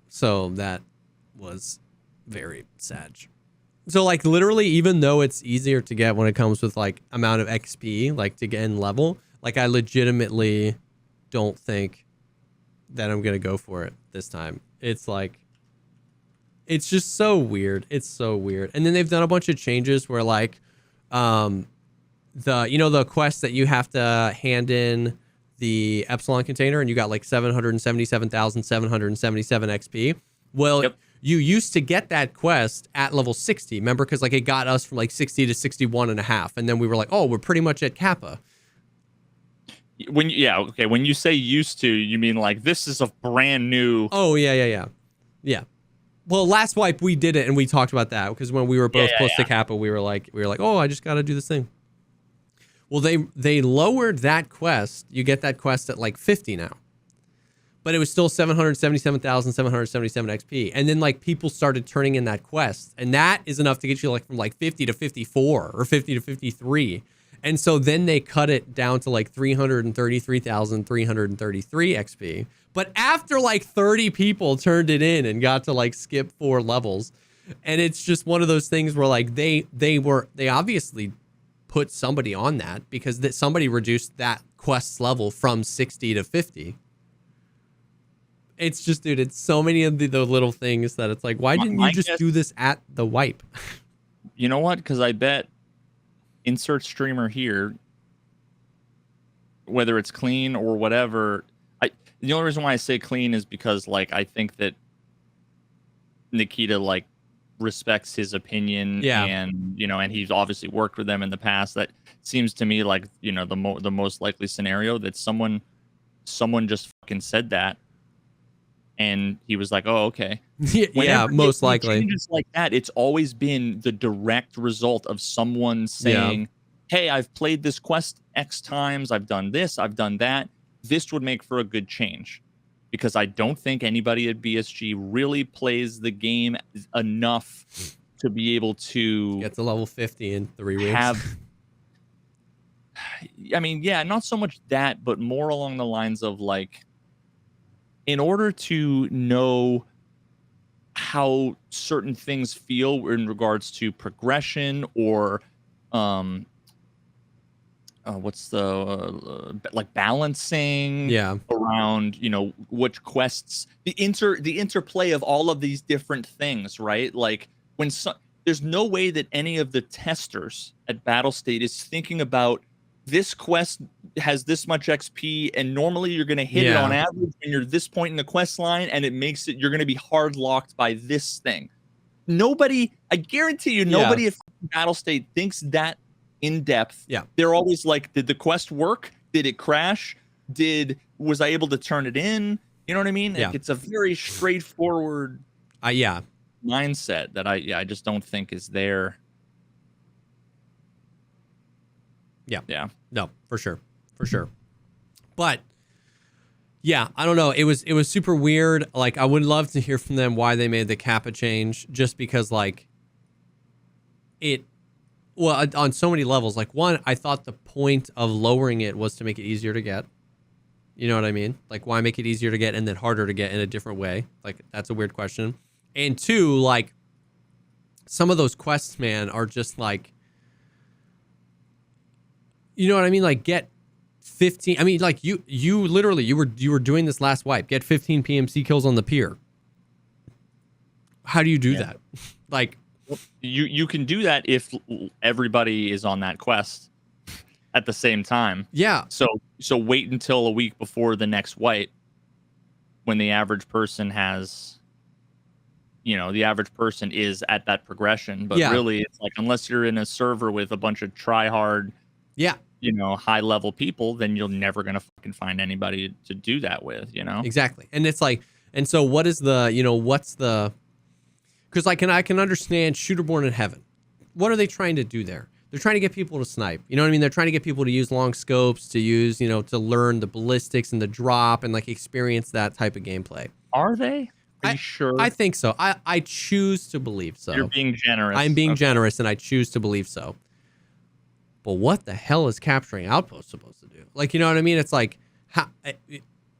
[SPEAKER 2] So that was very sad. So like literally, even though it's easier to get when it comes with like amount of XP, like to get in level, like I legitimately don't think that I'm going to go for it this time. It's like, it's just so weird. It's so weird. And then they've done a bunch of changes where like, the quest that you have to hand in the Epsilon container and you got like 777,777 XP. Well,
[SPEAKER 1] yep.
[SPEAKER 2] You used to get that quest at level 60, remember? Because like it got us from like 60 to 61 and a half. And then we were like, oh, we're pretty much at kappa.
[SPEAKER 1] When you say used to, you mean like this is a brand new.
[SPEAKER 2] Oh, yeah. Well, last wipe we did it and we talked about that because when we were both close to kappa, we were like, oh, I just got to do this thing. Well, they lowered that quest. You get that quest at like 50 now. But it was still 777,777 XP. And then like people started turning in that quest. And that is enough to get you like from like 50 to 54 or 50 to 53. And so then they cut it down to like 333,333 XP. But after like 30 people turned it in and got to like skip 4 levels. And it's just one of those things where like they obviously put somebody on that because somebody reduced that quest level from 60 to 50. It's just, dude, it's so many of the little things that it's like, why didn't you just do this at the wipe?
[SPEAKER 1] You know what? Because I bet insert streamer here, whether it's clean or whatever. The only reason why I say clean is because like I think that Nikita like respects his opinion,
[SPEAKER 2] Yeah.
[SPEAKER 1] and and he's obviously worked with them in the past. That seems to me like the most likely scenario, that someone just fucking said that, and he was like, "Oh, okay."
[SPEAKER 2] Yeah,
[SPEAKER 1] Whenever
[SPEAKER 2] most
[SPEAKER 1] you see
[SPEAKER 2] likely.
[SPEAKER 1] changes like that, it's always been the direct result of someone saying, "Hey, I've played this quest X times. I've done this. I've done that. This would make for a good change." Because I don't think anybody at BSG really plays the game enough to be able to
[SPEAKER 2] Get to level 50 in 3 weeks.
[SPEAKER 1] have. I mean, yeah, not so much that, but more along the lines of like, in order to know how certain things feel in regards to progression or what's the like balancing around which quests, the interplay of all of these different things, right? Like there's no way that any of the testers at Battle State is thinking about, this quest has this much XP, and normally you're going to hit it on average when you're this point in the quest line, and it makes it, you're going to be hard locked by this thing. Nobody, I guarantee you, nobody at Battle State thinks that in depth.
[SPEAKER 2] Yeah.
[SPEAKER 1] They're always like, did the quest work? Did it crash? Was I able to turn it in? You know what I mean?
[SPEAKER 2] Yeah.
[SPEAKER 1] It's a very straightforward mindset that I just don't think is there. Yeah.
[SPEAKER 2] No, for sure. But yeah, I don't know. It was super weird. Like, I would love to hear from them why they made the kappa change, just because like on so many levels. Like, one, I thought the point of lowering it was to make it easier to get. You know what I mean? Like, why make it easier to get and then harder to get in a different way? Like, that's a weird question. And two, like, some of those quests, man, are just like, you know what I mean? Like, get 15. I mean, like, you literally, you were doing this last wipe. Get 15 PMC kills on the pier. How do you do that? Like,
[SPEAKER 1] you can do that if everybody is on that quest at the same time.
[SPEAKER 2] Yeah.
[SPEAKER 1] So wait until a week before the next wipe, when the average person has, the average person is at that progression. But really, it's like, unless you're in a server with a bunch of try-hard, high-level people, then you're never going to fucking find anybody to do that with,
[SPEAKER 2] Exactly. And it's like, and so what is what's the, because I can understand Shooterborn in Heaven. What are they trying to do there? They're trying to get people to snipe. You know what I mean? They're trying to get people to use long scopes, to use, to learn the ballistics and the drop and like experience that type of gameplay.
[SPEAKER 1] Are they? Are you sure?
[SPEAKER 2] I think so. I choose to believe so.
[SPEAKER 1] You're being generous.
[SPEAKER 2] I'm being generous, and I choose to believe so. But what the hell is capturing outposts supposed to do? Like, you know what I mean? It's like,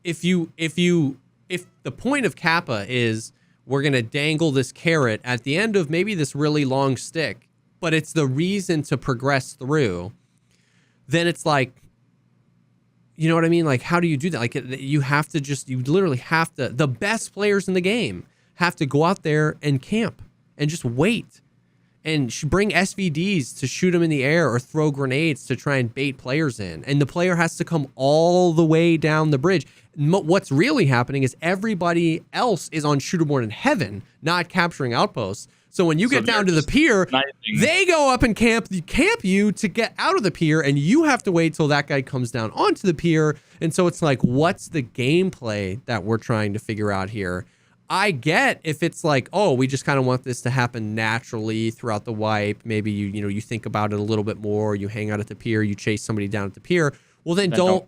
[SPEAKER 2] if the point of kappa is we're going to dangle this carrot at the end of maybe this really long stick, but it's the reason to progress through, then it's like, you know what I mean? Like, how do you do that? Like, you literally have to, the best players in the game have to go out there and camp and just wait and bring SVDs to shoot them in the air or throw grenades to try and bait players in. And the player has to come all the way down the bridge. What's really happening is everybody else is on Shooterborn in Heaven, not capturing outposts. So when you get down to the pier, they go up and camp you to get out of the pier, and you have to wait till that guy comes down onto the pier. And so it's like, what's the gameplay that we're trying to figure out here? I get if it's like, oh, we just kind of want this to happen naturally throughout the wipe. Maybe you think about it a little bit more. You hang out at the pier, you chase somebody down at the pier. Well, then don't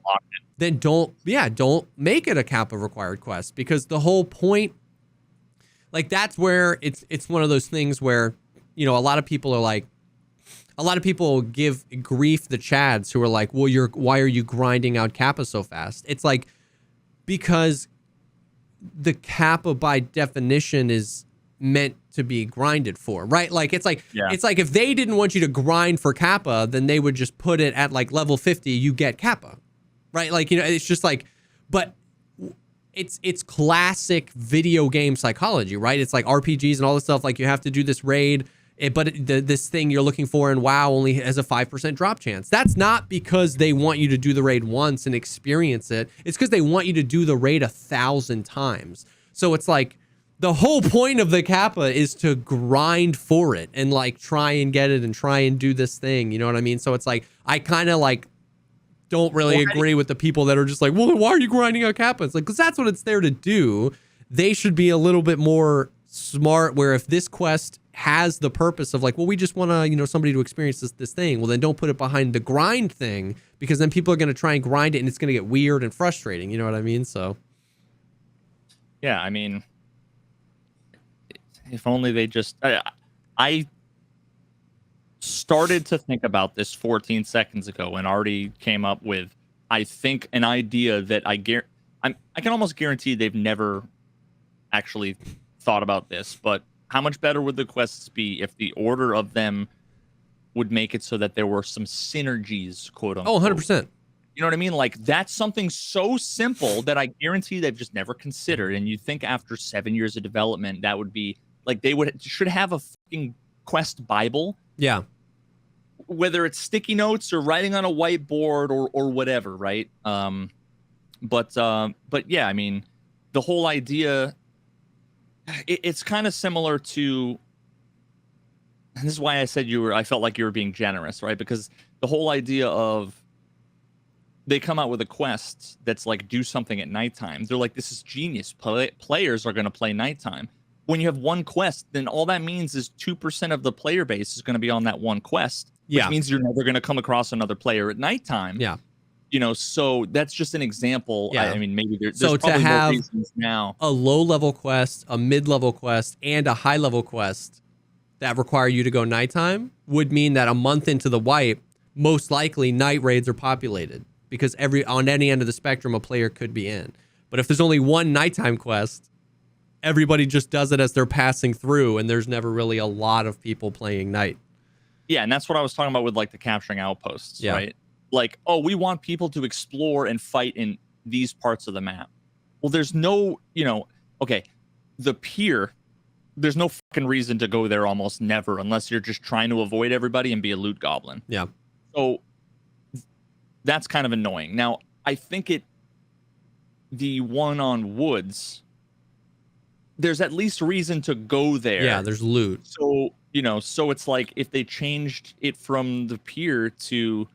[SPEAKER 2] make it a kappa required quest, because the whole point, like, that's where it's one of those things where, a lot of people give grief the chads who are like, well, why are you grinding out kappa so fast? It's like, because the kappa by definition is meant to be grinded for, right? Like, it's like if they didn't want you to grind for kappa, then they would just put it at like level 50, you get kappa, right? Like, it's just like, but it's classic video game psychology, right? It's like RPGs and all this stuff. Like, you have to do this raid, but this thing you're looking for in WoW only has a 5% drop chance. That's not because they want you to do the raid once and experience it. It's because they want you to do the raid 1,000 times. So it's like, The whole point of the kappa is to grind for it and like try and get it and try and do this thing. You know what I mean? So it's like, I kind of like don't really agree with the people that are just like, well, why are you grinding out kappa? It's like, because that's what it's there to do. They should be a little bit more smart, where if this quest has the purpose of like, well, we just want to, you know, somebody to experience this thing, well, then don't put it behind the grind thing, because then people are going to try and grind it and it's going to get weird and frustrating. You know what I mean? So
[SPEAKER 1] yeah, I mean, if only they just I started to think about this 14 seconds ago and already came up with, I think, an idea that I can almost guarantee they've never actually thought about this, but how much better would the quests be if the order of them would make it so that there were some synergies, quote unquote?
[SPEAKER 2] Oh, 100%.
[SPEAKER 1] You know what I mean? Like, that's something so simple that I guarantee they've just never considered. And you think after 7 years of development, that would be like, should have a fucking quest Bible.
[SPEAKER 2] Yeah.
[SPEAKER 1] Whether it's sticky notes or writing on a whiteboard or whatever, right? But yeah, I mean, the whole idea, it's kind of similar to, and this is why I said I felt like you were being generous, right? Because the whole idea of, they come out with a quest that's like, do something at nighttime. They're like, this is genius. Players are going to play nighttime. When you have one quest, then all that means is 2% of the player base is going to be on that one quest, which means you're never going to come across another player at nighttime.
[SPEAKER 2] Yeah.
[SPEAKER 1] You know, so that's just an example.
[SPEAKER 2] Yeah.
[SPEAKER 1] I mean, maybe there's
[SPEAKER 2] so
[SPEAKER 1] probably
[SPEAKER 2] to have
[SPEAKER 1] more reasons now.
[SPEAKER 2] A low-level quest, a mid-level quest, and a high-level quest that require you to go nighttime would mean that a month into the wipe, most likely night raids are populated, because on any end of the spectrum, a player could be in. But if there's only one nighttime quest, everybody just does it as they're passing through, and there's never really a lot of people playing night.
[SPEAKER 1] Yeah, and that's what I was talking about with like the capturing outposts, right? Like, oh, we want people to explore and fight in these parts of the map. Well, there's no, okay, the pier, there's no fucking reason to go there almost never, unless you're just trying to avoid everybody and be a loot goblin.
[SPEAKER 2] Yeah.
[SPEAKER 1] So that's kind of annoying. Now, I think the one on woods, there's at least reason to go there.
[SPEAKER 2] Yeah, there's loot.
[SPEAKER 1] So, so it's like, if they changed it from the pier to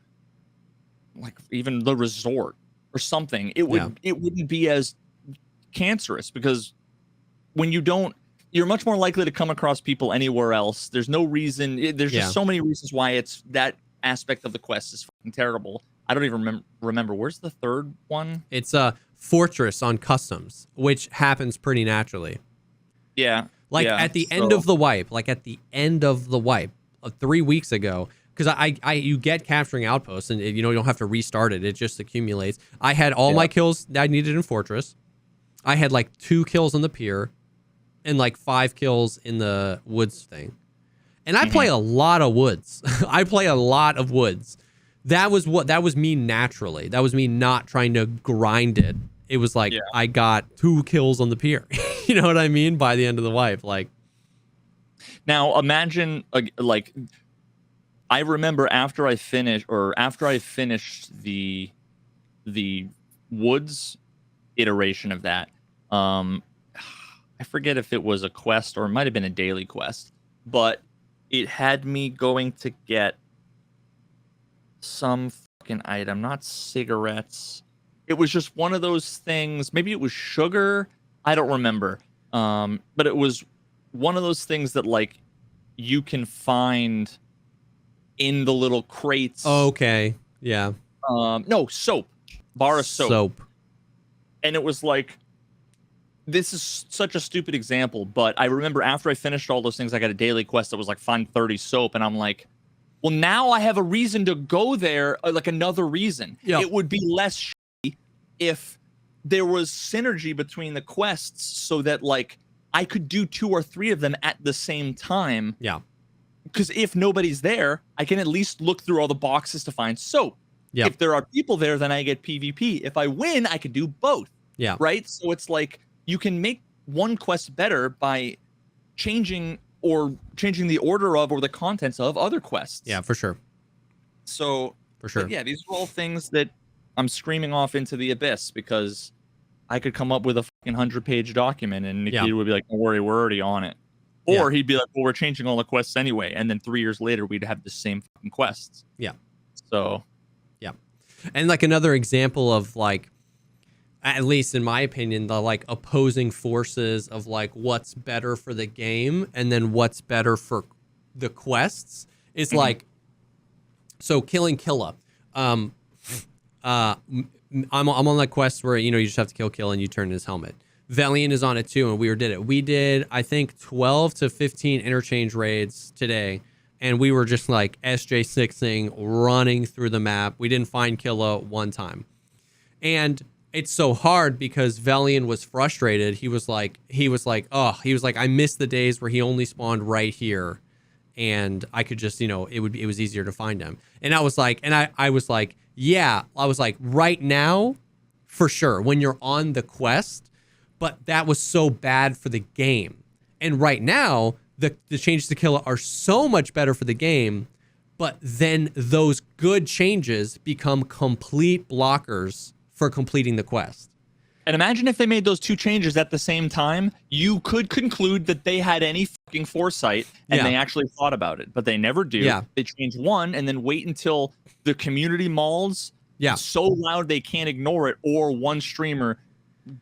[SPEAKER 1] like even the resort or something, it wouldn't be as cancerous, because when you're much more likely to come across people anywhere else. There's no reason. There's just so many reasons why it's that aspect of the quest is fucking terrible. I don't even remember. Where's the third one?
[SPEAKER 2] It's a fortress on customs, which happens pretty naturally.
[SPEAKER 1] Yeah.
[SPEAKER 2] Like at the end of the wipe, 3 weeks ago, because you get capturing outposts, and you don't have to restart it. It just accumulates. I had all my kills that I needed in fortress. I had like 2 kills on the pier and like 5 kills in the woods thing. And I play a lot of woods. I play a lot of woods. That was me naturally. That was me not trying to grind it. It was like I got 2 kills on the pier. You know what I mean? By the end of the wipe, like.
[SPEAKER 1] Now imagine like, I remember after I finished the woods iteration of that. I forget if it was a quest or it might have been a daily quest, but it had me going to get some fucking item, not cigarettes. It was just one of those things. Maybe it was sugar. I don't remember. But it was one of those things that like you can find in the little crates.
[SPEAKER 2] Okay. Yeah.
[SPEAKER 1] No, soap. Bar of soap. And it was like, this is such a stupid example, but I remember after I finished all those things, I got a daily quest that was like, find 30 soap. And I'm like, well, now I have a reason to go there, like another reason. Yep. It would be less shitty if there was synergy between the quests so that like I could do 2 or 3 of them at the same time.
[SPEAKER 2] Yeah.
[SPEAKER 1] Because if nobody's there, I can at least look through all the boxes to find soap.
[SPEAKER 2] Yep.
[SPEAKER 1] If there are people there, then I get PvP. If I win, I could do both.
[SPEAKER 2] Yeah.
[SPEAKER 1] Right? So it's like you can make one quest better by changing the order of or the contents of other quests.
[SPEAKER 2] Yeah, for sure.
[SPEAKER 1] So,
[SPEAKER 2] for sure.
[SPEAKER 1] Yeah, these are all things that I'm screaming off into the abyss because I could come up with a fucking 100-page document, and Nikita
[SPEAKER 2] Yeah.
[SPEAKER 1] would be like, "Don't worry, we're already on it." Or he'd be like, "Well, we're changing all the quests anyway," and then 3 years later, we'd have the same fucking quests.
[SPEAKER 2] Yeah.
[SPEAKER 1] So,
[SPEAKER 2] yeah. And like another example of like, at least in my opinion, the like opposing forces of like what's better for the game and then what's better for the quests is like, so killing Killa. I'm on that quest where, you know, you just have to kill and you turn his helmet. Valiant is on it too, and we did it. We did, I think, 12 to 15 interchange raids today, and we were just like SJ6ing, running through the map. We didn't find Killa one time. And it's so hard because Valiant was frustrated. He was like, I missed the days where he only spawned right here, and I could just, you know, it was easier to find him. And I was like, right now, for sure, when you're on the quest, but that was so bad for the game. And right now, the changes to Killa are so much better for the game, but then those good changes become complete blockers for completing the quest.
[SPEAKER 1] and imagine if they made those two changes at the same time, you could conclude that they had any fucking foresight and they actually thought about it, but they never do.
[SPEAKER 2] Yeah.
[SPEAKER 1] They change one and then wait until the community mauls so loud they can't ignore it, or one streamer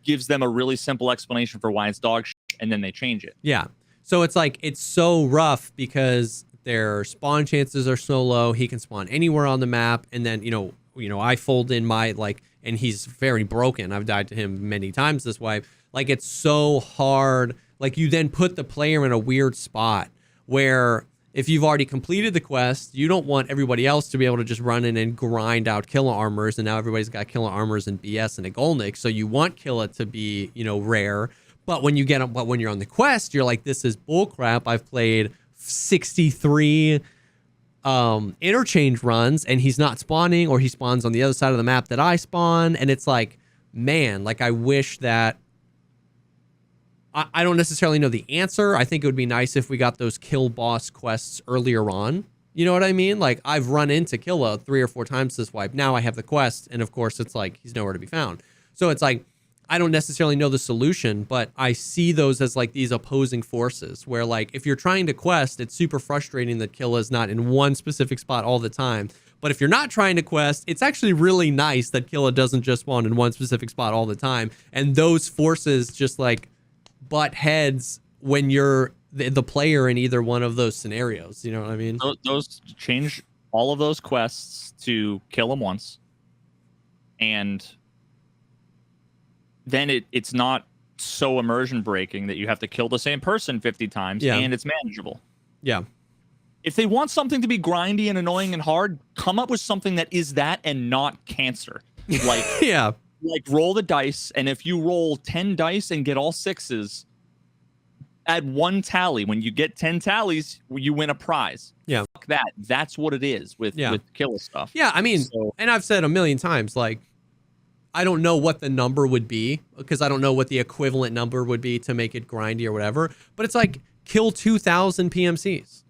[SPEAKER 1] gives them a really simple explanation for why it's dog shit, and then they change it.
[SPEAKER 2] Yeah. So it's like, it's so rough because their spawn chances are so low. He can spawn anywhere on the map. And then, you know, I fold in my, like, and he's very broken. I've died to him many times this way. Like, it's so hard. Like, you then put the player in a weird spot where if you've already completed the quest, you don't want everybody else to be able to just run in and grind out Killa armors. And now everybody's got Killa armors and BS and a Golnik. So you want Killa to be, you know, rare. But when you get them, but when you're on the quest, you're like, this is bullcrap. I've played 63 interchange runs and he's not spawning, or he spawns on the other side of the map that I spawn. And it's like, man, like, I wish that I don't necessarily know the answer. I think it would be nice if we got those kill boss quests earlier on. You know what I mean? Like, I've run into Killa 3 or 4 times this wipe. Now I have the quest, and of course it's like he's nowhere to be found. So it's like, I don't necessarily know the solution, but I see those as like these opposing forces where, like, if you're trying to quest, it's super frustrating that Killa is not in one specific spot all the time. But if you're not trying to quest, it's actually really nice that Killa doesn't just spawn in one specific spot all the time. And those forces just like butt heads when you're the player in either one of those scenarios. You know what I mean?
[SPEAKER 1] Those change all of those quests to kill them once, and then it's not so immersion breaking that you have to kill the same person 50 times, and it's manageable.
[SPEAKER 2] Yeah.
[SPEAKER 1] If they want something to be grindy and annoying and hard, come up with something that is that and not cancer. Like, like, roll the dice, and if you roll 10 dice and get all 6s, add 1 tally. When you get 10 tallies, you win a prize.
[SPEAKER 2] Yeah.
[SPEAKER 1] Fuck that. That's what it is with Killa stuff.
[SPEAKER 2] Yeah, I mean, and I've said a million times, like, I don't know what the number would be, because I don't know what the equivalent number would be to make it grindy or whatever, but it's like, kill 2,000 PMCs.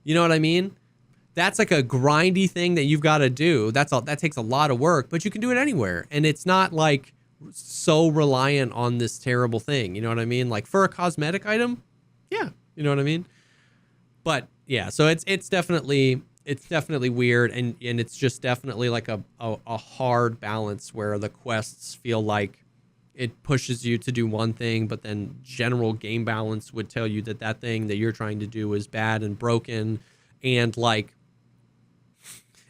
[SPEAKER 2] You know what I mean? That's like a grindy thing that you've got to do. That takes a lot of work, but you can do it anywhere. And it's not like so reliant on this terrible thing. You know what I mean? Like, for a cosmetic item, yeah, you know what I mean? But yeah, so it's definitely weird, and it's just definitely like a hard balance where the quests feel like it pushes you to do one thing, but then general game balance would tell you that that thing that you're trying to do is bad and broken. And like,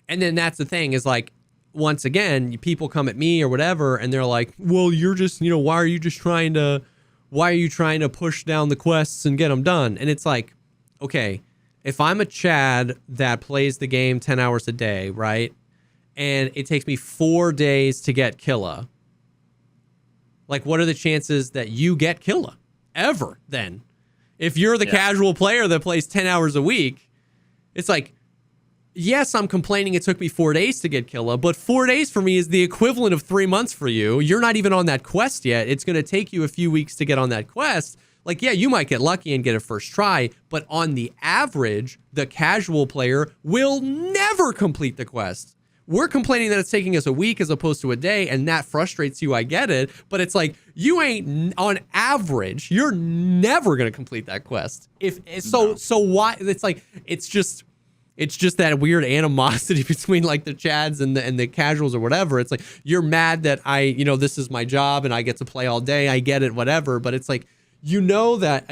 [SPEAKER 2] and then that's the thing is, like, once again, people come at me or whatever, and they're like, well, you're just, you know, why are you trying to push down the quests and get them done? And it's like, okay, if I'm a Chad that plays the game 10 hours a day, right? And it takes me 4 days to get Killa. Like, what are the chances that you get Killa ever then? If you're the casual player that plays 10 hours a week, it's like, yes, I'm complaining it took me 4 days to get Killa, but 4 days for me is the equivalent of 3 months for you. You're not even on that quest yet. It's going to take you a few weeks to get on that quest. Like, yeah, you might get lucky and get a first try, but on the average, the casual player will never complete the quest. we're complaining that it's taking us a week as opposed to a day, and that frustrates you. I get it, but it's like you ain't on average. You're never gonna complete that quest. So why? It's like it's just that weird animosity between like the chads and the casuals or whatever. It's like you're mad that this is my job and I get to play all day. I get it, whatever. But it's like that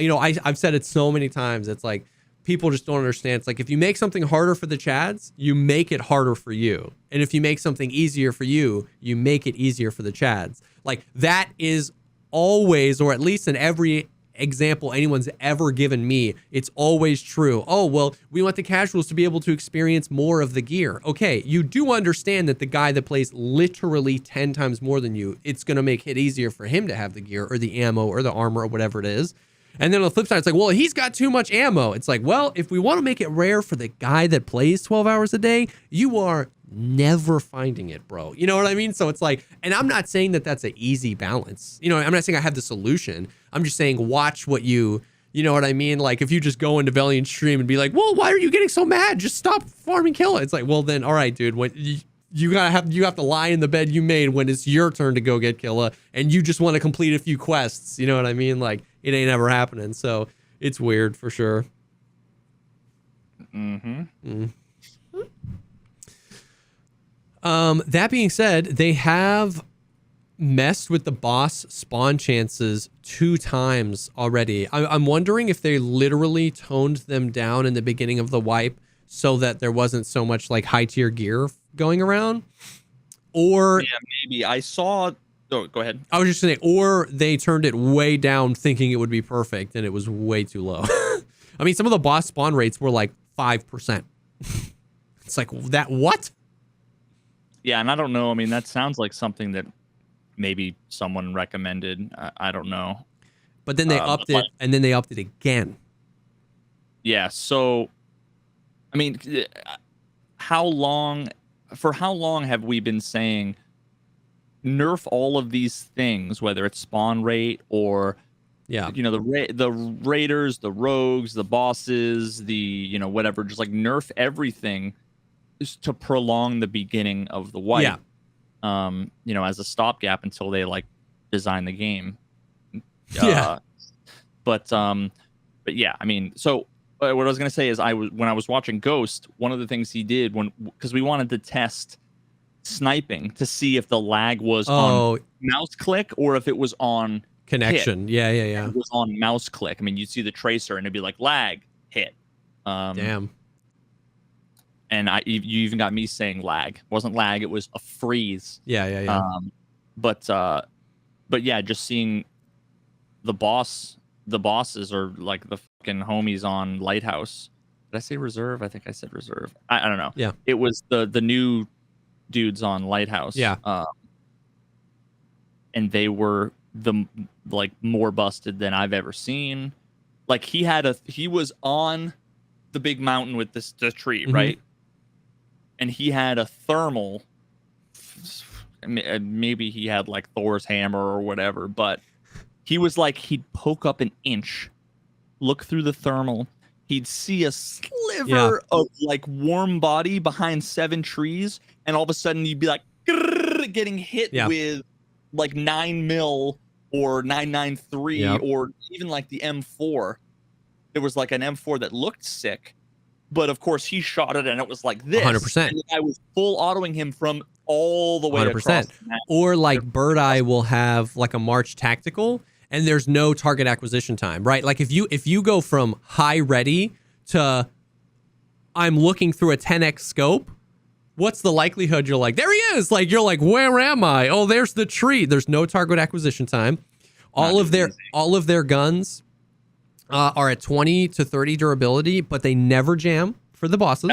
[SPEAKER 2] I've said it so many times. It's like people just don't understand. It's like if you make something harder for the chads, you make it harder for you. And if you make something easier for you, you make it easier for the chads. Like that is always, or at least in every example anyone's ever given me, it's always true. Oh, well, we want the casuals to be able to experience more of the gear. Okay, you do understand that the guy that plays literally 10 times more than you, it's going to make it easier for him to have the gear or the ammo or the armor or whatever it is. And then on the flip side, it's like, well, he's got too much ammo. It's like, well, if we want to make it rare for the guy that plays 12 hours a day, you are never finding it, bro. You know what I mean? So it's like, and I'm not saying that that's an easy balance. I'm not saying I have the solution. I'm just saying watch what you know what I mean? Like if you just go into Valiant stream and be like, well, why are you getting so mad? Just stop farming Killa. It's like, well, then, all right, dude, when you have to lie in the bed you made when it's your turn to go get Killa and you just want to complete a few quests. You know what I mean? Like it ain't ever happening. So it's weird for sure. That being said, they have messed with the boss spawn chances 2 times already. I'm wondering if they literally toned them down in the beginning of the wipe so that there wasn't so much like high tier gear going around, or
[SPEAKER 1] maybe I saw. Oh, go ahead.
[SPEAKER 2] I was just saying, or they turned it way down thinking it would be perfect and it was way too low. I mean, some of the boss spawn rates were like 5%. It's like that. What?
[SPEAKER 1] Yeah, and I don't know. I mean, that sounds like something that maybe someone recommended. I don't know.
[SPEAKER 2] But then they upped it, and then they upped it again.
[SPEAKER 1] Yeah. So, I mean, how long have we been saying nerf all of these things, whether it's spawn rate or the raiders, the rogues, the bosses, the whatever, just like nerf everything to prolong the beginning of the wipe. As a stopgap until they like design the game. But yeah, I mean, so what I was gonna say is when I was watching Ghost, one of the things he did because we wanted to test sniping to see if the lag was on mouse click or if it was on
[SPEAKER 2] connection.
[SPEAKER 1] Hit.
[SPEAKER 2] Yeah.
[SPEAKER 1] It was on mouse click. I mean, you'd see the tracer and it'd be like lag hit.
[SPEAKER 2] Damn.
[SPEAKER 1] And you even got me saying lag. It wasn't lag, it was a freeze.
[SPEAKER 2] Yeah.
[SPEAKER 1] But yeah, just seeing the bosses are like the fucking homies on Lighthouse. Did I say reserve? I think I said reserve. I don't know.
[SPEAKER 2] Yeah.
[SPEAKER 1] It was the new dudes on Lighthouse.
[SPEAKER 2] Yeah.
[SPEAKER 1] And they were more busted than I've ever seen. Like he was on the big mountain with the tree, right? And he had a thermal. Maybe he had like Thor's hammer or whatever, but he was like, he'd poke up an inch, look through the thermal, he'd see a sliver of like warm body behind 7 trees, and all of a sudden you'd be like getting hit with like 9 mil or 993 or even like the M4. There was like an M4 that looked sick, but of course he shot it and it was like this.
[SPEAKER 2] 100%.
[SPEAKER 1] And I was full autoing him from all the way 100%. Across the map.
[SPEAKER 2] Or like Bird Eye will have like a March tactical and there's no target acquisition time, right? Like if you go from high ready to I'm looking through a 10x scope, what's the likelihood you're like, there he is? Like you're like, where am I? Oh, there's the tree. There's no target acquisition time. All of their guns are at 20 to 30 durability, but they never jam for the bosses.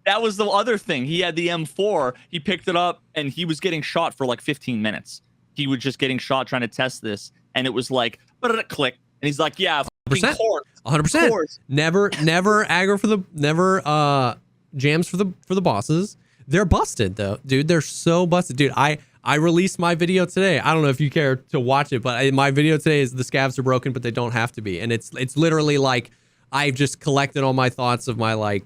[SPEAKER 1] That was the other thing. He had the M4. He picked it up and he was getting shot for like 15 minutes. He was just getting shot trying to test this, and it was like click, and he's like, yeah,
[SPEAKER 2] 100%. Never aggro for the jams for the bosses. They're busted though, dude. They're so busted, dude. I released my video today. I don't know if you care to watch it, but my video today is the scavs are broken, but they don't have to be. And it's literally like I've just collected all my thoughts of my like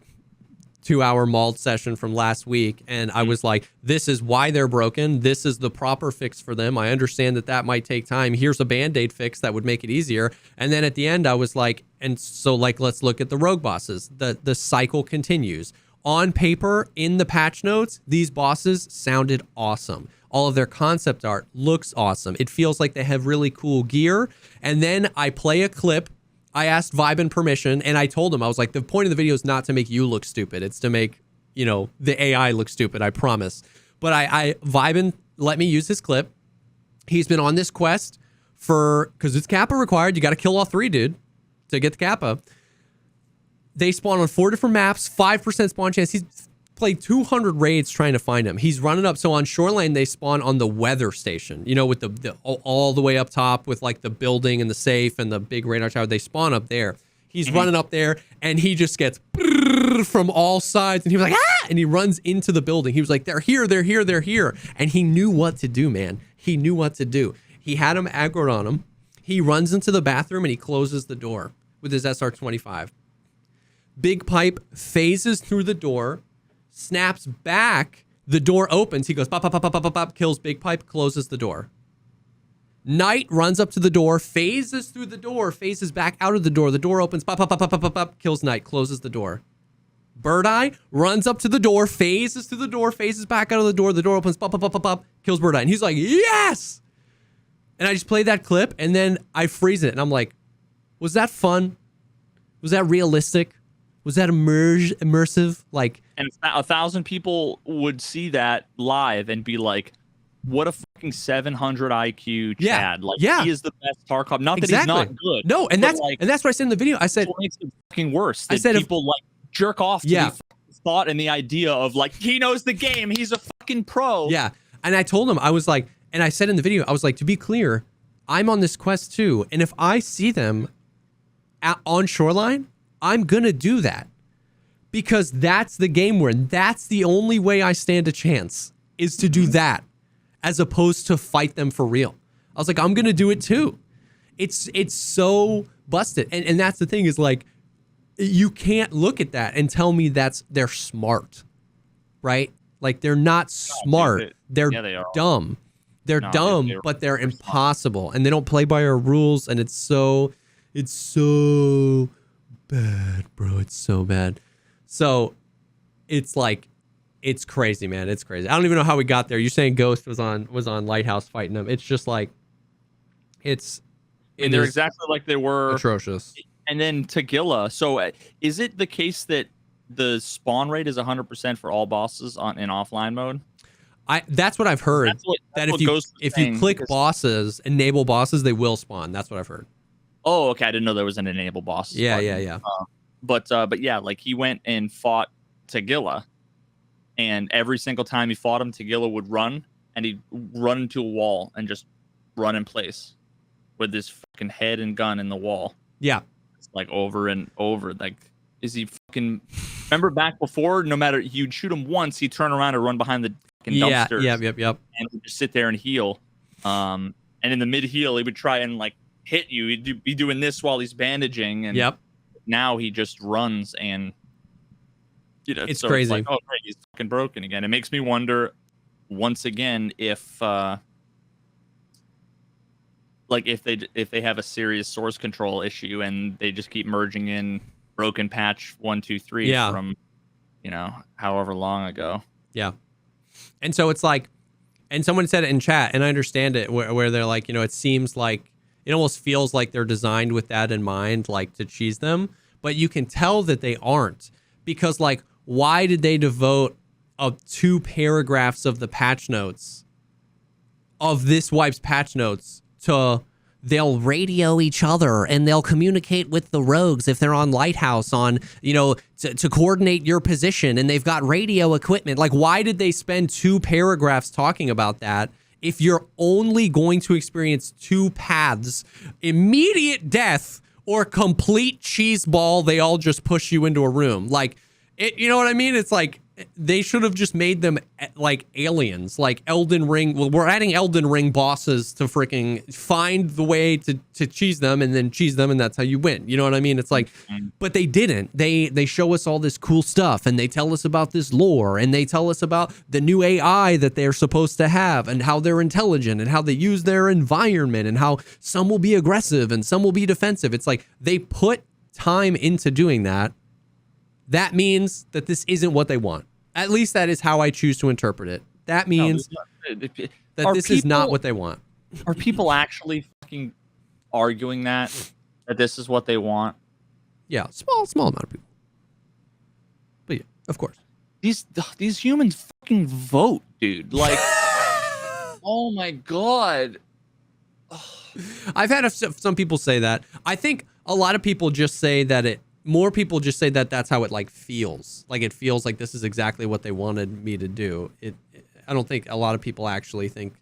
[SPEAKER 2] 2-hour malt session from last week, and I was like, this is why they're broken. This is the proper fix for them. I understand that might take time. Here's a Band-Aid fix that would make it easier. And then at the end, I was like, and so like, let's look at the rogue bosses. The cycle continues. On paper, in the patch notes, these bosses sounded awesome. All of their concept art looks awesome. It feels like they have really cool gear. And then I play a clip. I asked Vibin permission, and I told him, I was like, the point of the video is not to make you look stupid. It's to make, the AI look stupid, I promise. But Vibin let me use his clip. He's been on this quest because it's kappa required. You got to kill all 3, dude, to get the kappa. They spawn on 4 different maps, 5% spawn chance. He's played 200 raids trying to find him. He's running up. So on Shoreline, they spawn on the weather station, with the all the way up top with like the building and the safe and the big radar tower. They spawn up there. He's running up there, and he just gets from all sides, and he was like, ah! And he runs into the building. He was like, they're here, they're here, they're here. And he knew what to do, man. He knew what to do. He had him aggroed on him. He runs into the bathroom, and he closes the door with his SR-25. Big Pipe phases through the door, snaps back, the door opens, he goes pop, pop, pop, pop, pop, pop, pop, kills Big Pipe, closes the door. Knight runs up to the door, phases through the door, phases back out of the door opens, pop, pop, pop, pop, pop, pop, pop, kills Knight, closes the door. Bird Eye runs up to the door, phases through the door, phases back out of the door opens, pop, pop, pop, pop, pop, kills Bird Eye. And he's like, yes! And I just played that clip, and then I freeze it, and I'm like, was that fun? Was that realistic? Was that immersive? Like,
[SPEAKER 1] and 1,000 people would see that live and be like, "What a fucking 700 IQ Chad! He is the best Tarkov. Not that he's not good.
[SPEAKER 2] No, and that's what I said in the video. I said,
[SPEAKER 1] what makes it fucking worse?
[SPEAKER 2] I said
[SPEAKER 1] people like jerk off to the thought and the idea of like he knows the game. He's a fucking pro.
[SPEAKER 2] Yeah, and I told him, I was like, and I said in the video, I was like, to be clear, I'm on this quest too, and if I see them on Shoreline, I'm gonna do that because that's the game we're in. That's the only way I stand a chance is to do that as opposed to fight them for real. I was like, I'm gonna do it too. It's so busted. And that's the thing is like, you can't look at that and tell me they're smart, right? Like they're not smart. They're dumb. They're dumb, but they're impossible. And they don't play by our rules. And it's so bad, bro. It's so bad. So it's like, it's crazy, man. It's crazy. I don't even know how we got there. You're saying Ghost was on Lighthouse fighting them. It's just like,
[SPEAKER 1] they're exactly like they were.
[SPEAKER 2] Atrocious.
[SPEAKER 1] And then Tagilla. So is it the case that the spawn rate is 100% for all bosses in offline mode?
[SPEAKER 2] That's what I've heard.
[SPEAKER 1] That's
[SPEAKER 2] if you click bosses, enable bosses, they will spawn. That's what I've heard.
[SPEAKER 1] Oh, okay. I didn't know there was an enable boss.
[SPEAKER 2] Yeah.
[SPEAKER 1] But yeah, like he went and fought Tagilla, and every single time he fought him, Tagilla would run, and he'd run into a wall and just run in place with his fucking head and gun in the wall.
[SPEAKER 2] Yeah.
[SPEAKER 1] It's like over and over. Like, is he fucking... Remember back before, no matter, you'd shoot him once, he'd turn around and run behind the fucking dumpsters.
[SPEAKER 2] Yep.
[SPEAKER 1] And he'd just sit there and heal. And in the mid-heal, he would try and, like, hit you. He'd be doing this while he's bandaging. And now he just runs and...
[SPEAKER 2] it's crazy.
[SPEAKER 1] It's like, oh, great, he's fucking broken again. It makes me wonder, once again, if... if they have a serious source control issue and they just keep merging in broken patch 1, 2, 3 from, however long ago.
[SPEAKER 2] Yeah. And so it's like, and someone said it in chat, and I understand it, where they're like, it seems like, it almost feels like they're designed with that in mind, like to cheese them, but you can tell that they aren't, because like, why did they devote 2 paragraphs of the patch notes of this wipe's patch notes to they'll radio each other and they'll communicate with the rogues if they're on Lighthouse to coordinate your position, and they've got radio equipment? Like, why did they spend 2 paragraphs talking about that if you're only going to experience 2 paths, immediate death or complete cheese ball, they all just push you into a room? Like, you know what I mean? It's like, they should have just made them like aliens, like Elden Ring. Well, we're adding Elden Ring bosses to freaking find the way to cheese them and then cheese them, and that's how you win. You know what I mean? It's like, but they didn't. They show us all this cool stuff, and they tell us about this lore, and they tell us about the new AI that they're supposed to have, and how they're intelligent, and how they use their environment, and how some will be aggressive and some will be defensive. It's like they put time into doing that. That means that this isn't what they want. At least that is how I choose to interpret it. That means that this is not what they want.
[SPEAKER 1] Are people actually fucking arguing that this is what they want?
[SPEAKER 2] Yeah, small amount of people. But yeah, of course.
[SPEAKER 1] These humans fucking vote, dude. Like, oh my God.
[SPEAKER 2] I've had some people say that. I think a lot of people just say that more people just say that that's how it like feels. Like it feels like this is exactly what they wanted me to do. I don't think a lot of people actually think.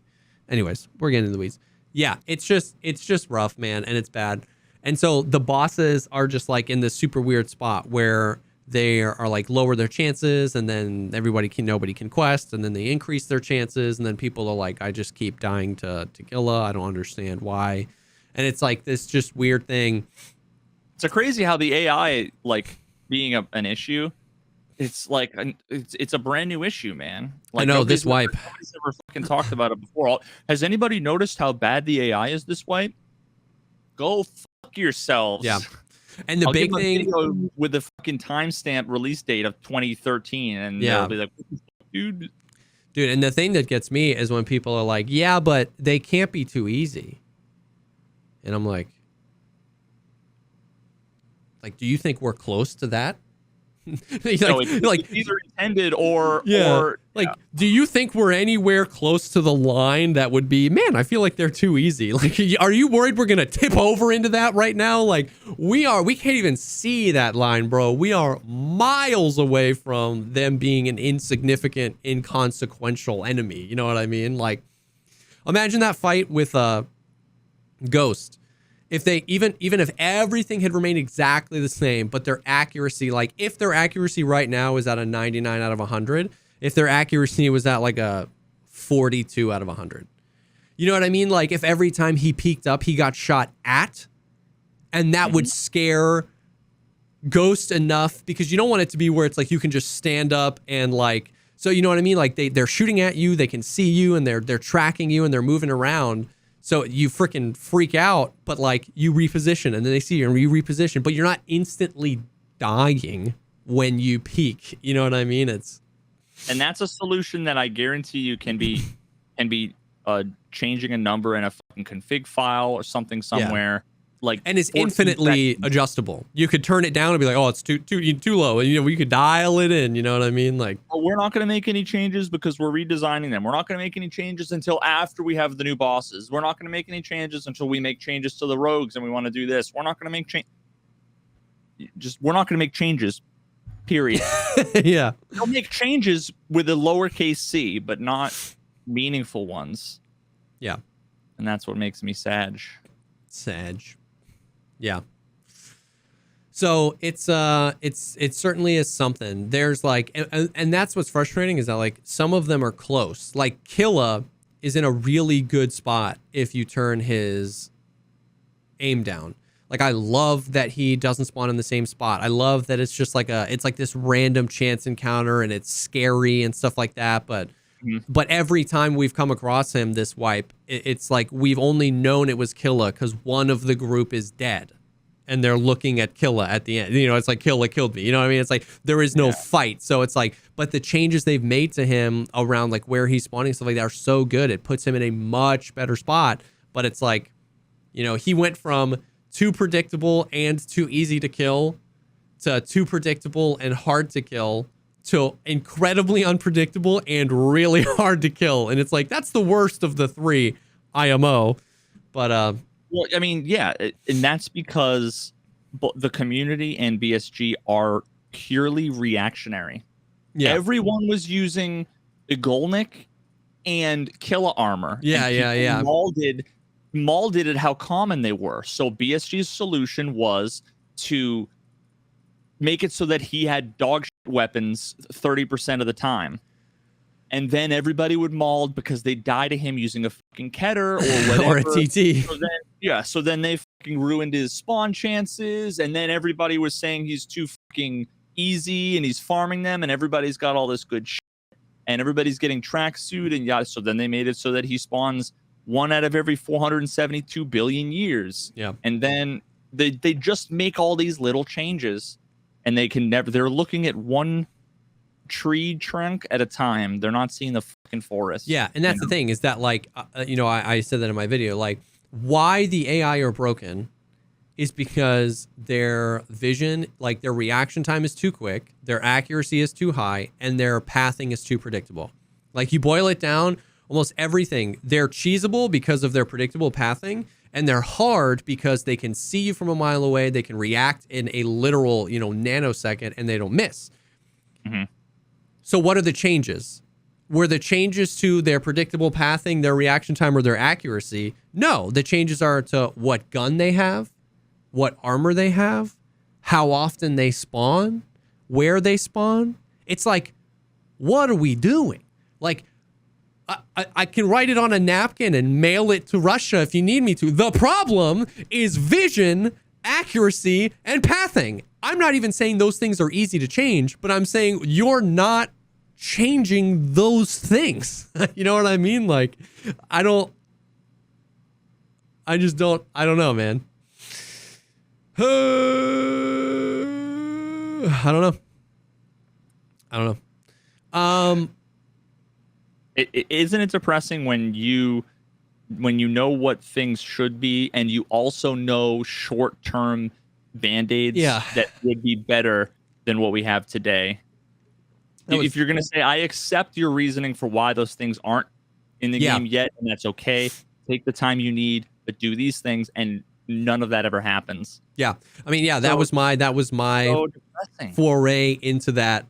[SPEAKER 2] Anyways, we're getting into the weeds. Yeah, it's just rough, man, and it's bad. And so the bosses are just like in this super weird spot where they are like lower their chances, and then nobody can quest, and then they increase their chances, and then people are like, I just keep dying to Killa. I don't understand why. And it's like this just weird thing.
[SPEAKER 1] It's crazy how the AI, like, being an issue, it's like it's a brand new issue, man. Like,
[SPEAKER 2] I know this wipe.
[SPEAKER 1] Nobody's ever fucking talked about it before. Has anybody noticed how bad the AI is this wipe? Go fuck yourselves.
[SPEAKER 2] Yeah. And the big thing
[SPEAKER 1] with the fucking timestamp release date of 2013, and they'll be like, dude.
[SPEAKER 2] And the thing that gets me is when people are like, yeah, but they can't be too easy. And I'm like, do you think we're close to that?
[SPEAKER 1] It's either intended or
[SPEAKER 2] do you think we're anywhere close to the line that would be, man, I feel like they're too easy? Like, are you worried we're going to tip over into that right now? Like, we can't even see that line, bro. We are miles away from them being an insignificant, inconsequential enemy. You know what I mean? Like, imagine that fight with Ghost. If they even if everything had remained exactly the same, but their accuracy, like if their accuracy right now is at a 99 out of 100, if their accuracy was at like a 42 out of 100, you know what I mean? Like if every time he peeked up, he got shot at, and that would scare Ghost enough, because you don't want it to be where it's like you can just stand up and like, so you know what I mean? Like they're shooting at you, they can see you, and they're tracking you, and they're moving around. So you freaking freak out, but like you reposition, and then they see you and you reposition, but you're not instantly dying when you peek. You know what I mean?
[SPEAKER 1] And that's a solution that I guarantee you can be changing a number in a fucking config file or something somewhere. Like,
[SPEAKER 2] and it's infinitely adjustable. You could turn it down and be like, oh, it's too low, and you could dial it in. You know what I mean? Like,
[SPEAKER 1] well, we're not going to make any changes because we're redesigning them. We're not going to make any changes until after we have the new bosses. We're not going to make any changes until we make changes to the rogues and we want to do this. We're not going to make we're not going to make changes. Period.
[SPEAKER 2] Yeah.
[SPEAKER 1] They'll make changes with a lowercase c, but not meaningful ones.
[SPEAKER 2] Yeah.
[SPEAKER 1] And that's what makes me sad.
[SPEAKER 2] Yeah. So it certainly is something. There's like, and that's what's frustrating, is that like some of them are close. Like Killa is in a really good spot if you turn his aim down. Like I love that he doesn't spawn in the same spot. I love that it's just like it's like this random chance encounter, and it's scary and stuff like that. But every time we've come across him this wipe, it's like we've only known it was Killa because one of the group is dead, and they're looking at Killa at the end. You know, it's like Killa killed me. You know what I mean? It's like there is no fight. So it's like, but the changes they've made to him around like where he's spawning, stuff like that, are so good. It puts him in a much better spot. But it's like, you know, he went from too predictable and too easy to kill to too predictable and hard to kill to incredibly unpredictable and really hard to kill. And it's like, that's the worst of the three IMO. But
[SPEAKER 1] well, I mean, yeah, and that's because the community and BSG are purely reactionary.
[SPEAKER 2] Yeah.
[SPEAKER 1] Everyone was using Igolnik and Killa armor.
[SPEAKER 2] Yeah.
[SPEAKER 1] Molded at how common they were. So BSG's solution was to make it so that he had dog shit weapons 30% of the time. And then everybody would maul because they die to him using a fucking Keter or whatever.
[SPEAKER 2] Or a TT.
[SPEAKER 1] So then they fucking ruined his spawn chances. And then everybody was saying he's too fucking easy and he's farming them. And everybody's got all this good shit. And everybody's getting tracksuit and yada. So then they made it so that he spawns 1 out of every 472 billion years.
[SPEAKER 2] Yeah.
[SPEAKER 1] And then they just make all these little changes. And they're looking at one tree trunk at a time. They're not seeing the fucking forest.
[SPEAKER 2] Yeah, and that's the thing is that like I said that in my video, like why the AI are broken is because their vision, like their reaction time is too quick, their accuracy is too high, and their pathing is too predictable. Like you boil it down, almost everything, they're cheesable because of their predictable pathing, and they're hard because they can see you from a mile away, they can react in a literal, nanosecond, and they don't miss.
[SPEAKER 1] Mm-hmm.
[SPEAKER 2] So what are the changes? Were the changes to their predictable pathing, their reaction time, or their accuracy? No, the changes are to what gun they have, what armor they have, how often they spawn, where they spawn. It's like, what are we doing? Like, I can write it on a napkin and mail it to Russia if you need me to. The problem is vision, accuracy, and pathing. I'm not even saying those things are easy to change, but I'm saying you're not changing those things. You know what I mean? Like, I don't know, man. I don't know.
[SPEAKER 1] Isn't it depressing when you know what things should be and you also know short-term band-aids that would be better than what we have today? If you're going to say, I accept your reasoning for why those things aren't in the game yet, and that's okay. Take the time you need, but do these things, and none of that ever happens.
[SPEAKER 2] Yeah. I mean, that was my
[SPEAKER 1] so
[SPEAKER 2] foray into that